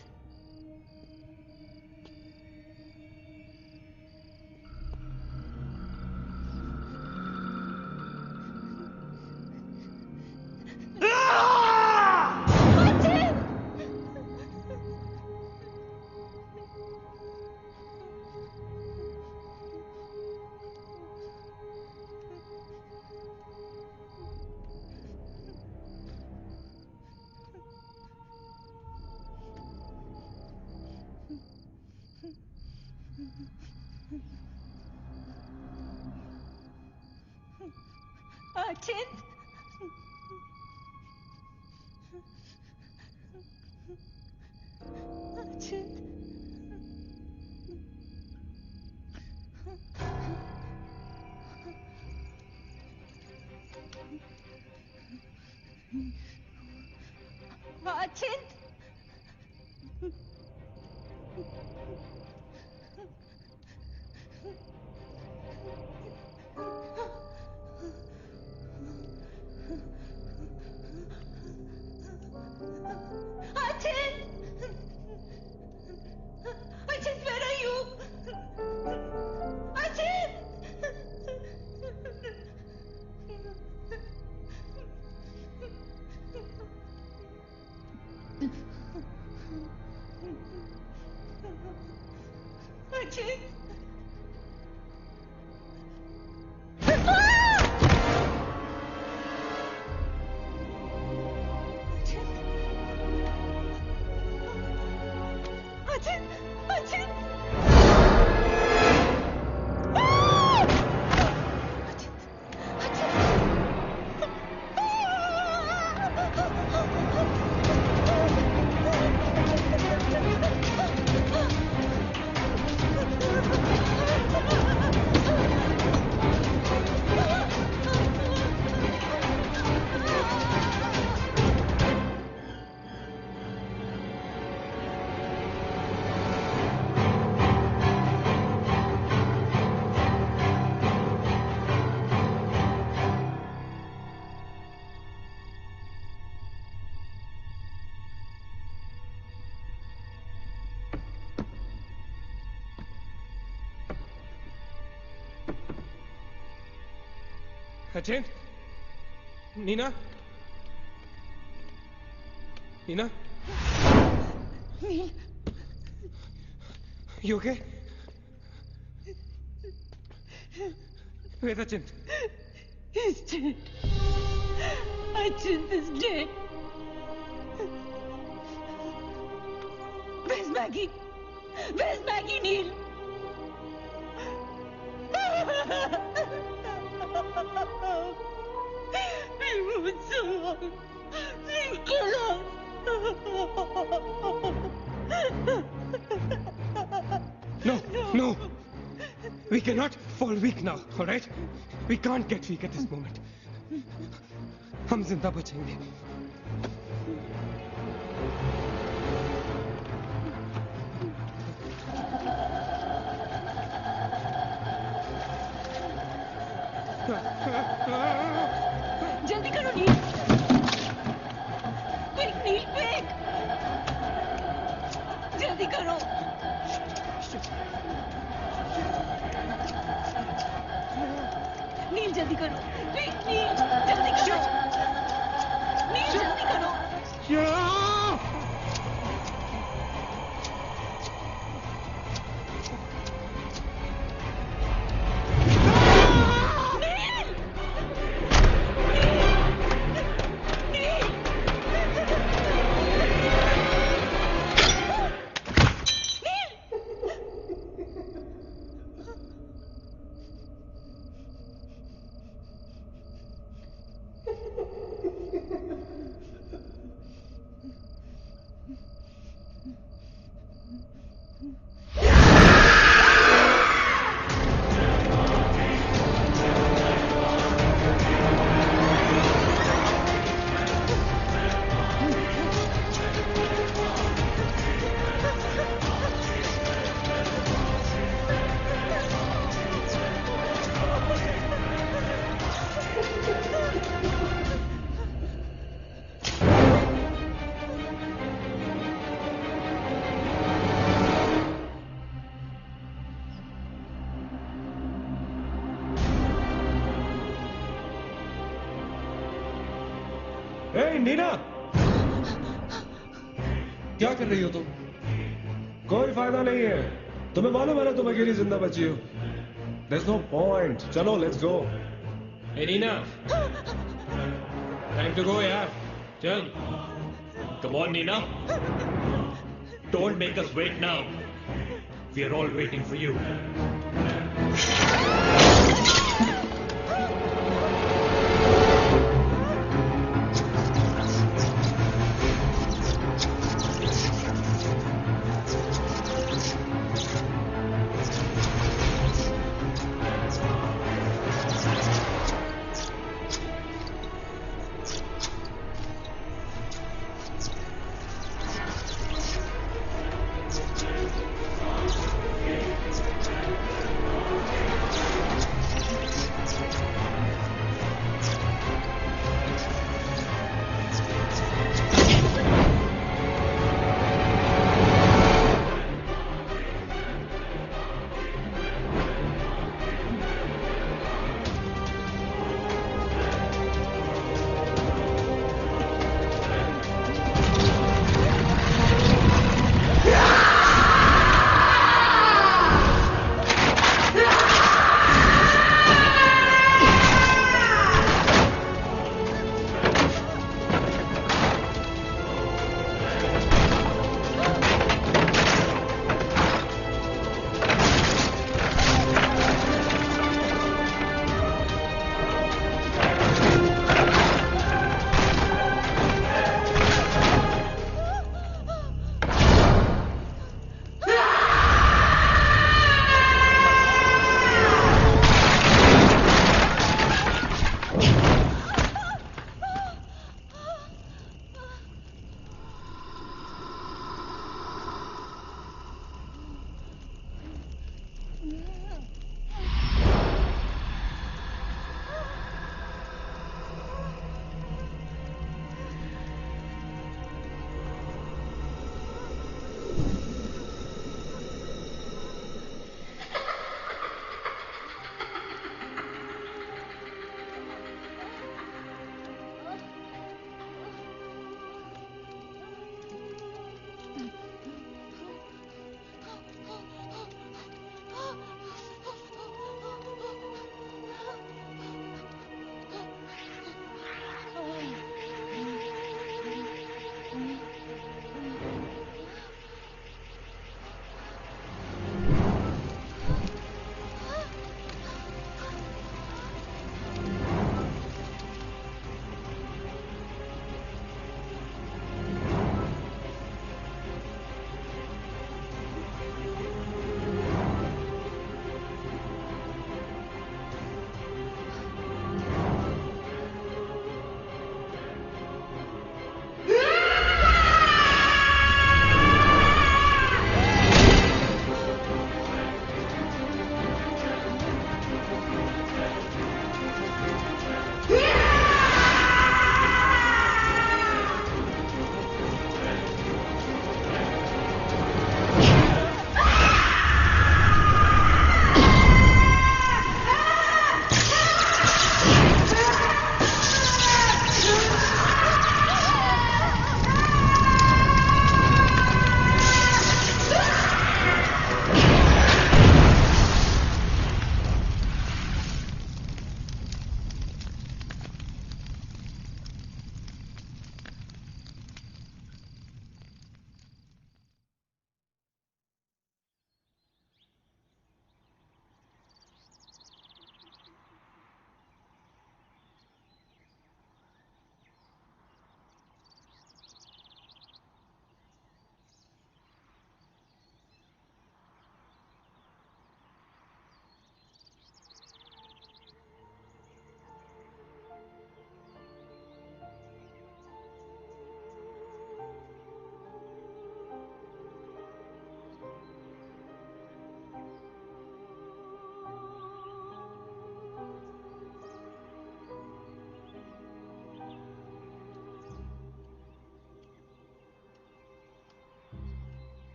अचिंत अचिंत अचिंत Achint, where are you? Achint! Achint! Achint! Achint!
अचिंत, Neena, Neena,
Neil,
you okay? Where's Achint?
he's dead. Achint is dead. Where's Maggie? Where's Maggie, Neil? He was so long. Please kill us.
No, no. We cannot fall weak now, all right? We can't get weak at this moment. हम जिंदा बचेंगे.
जल्दी करो नील. Quick, नील, quick. जल्दी करो. नील जल्दी करो. Quick, नील जल्दी करो. नील जल्दी करो. नील!
ए नीना, क्या कर रही हो तुम? कोई फायदा नहीं है, तुम्हें मालूम है ना तुम अकेली जिंदा बची हो। There's no point. चलो लेट्स गो।
ए नीना, टाइम टू गो यार, चल।
Come on, Nina. Don't make us wait now. We are all waiting for you.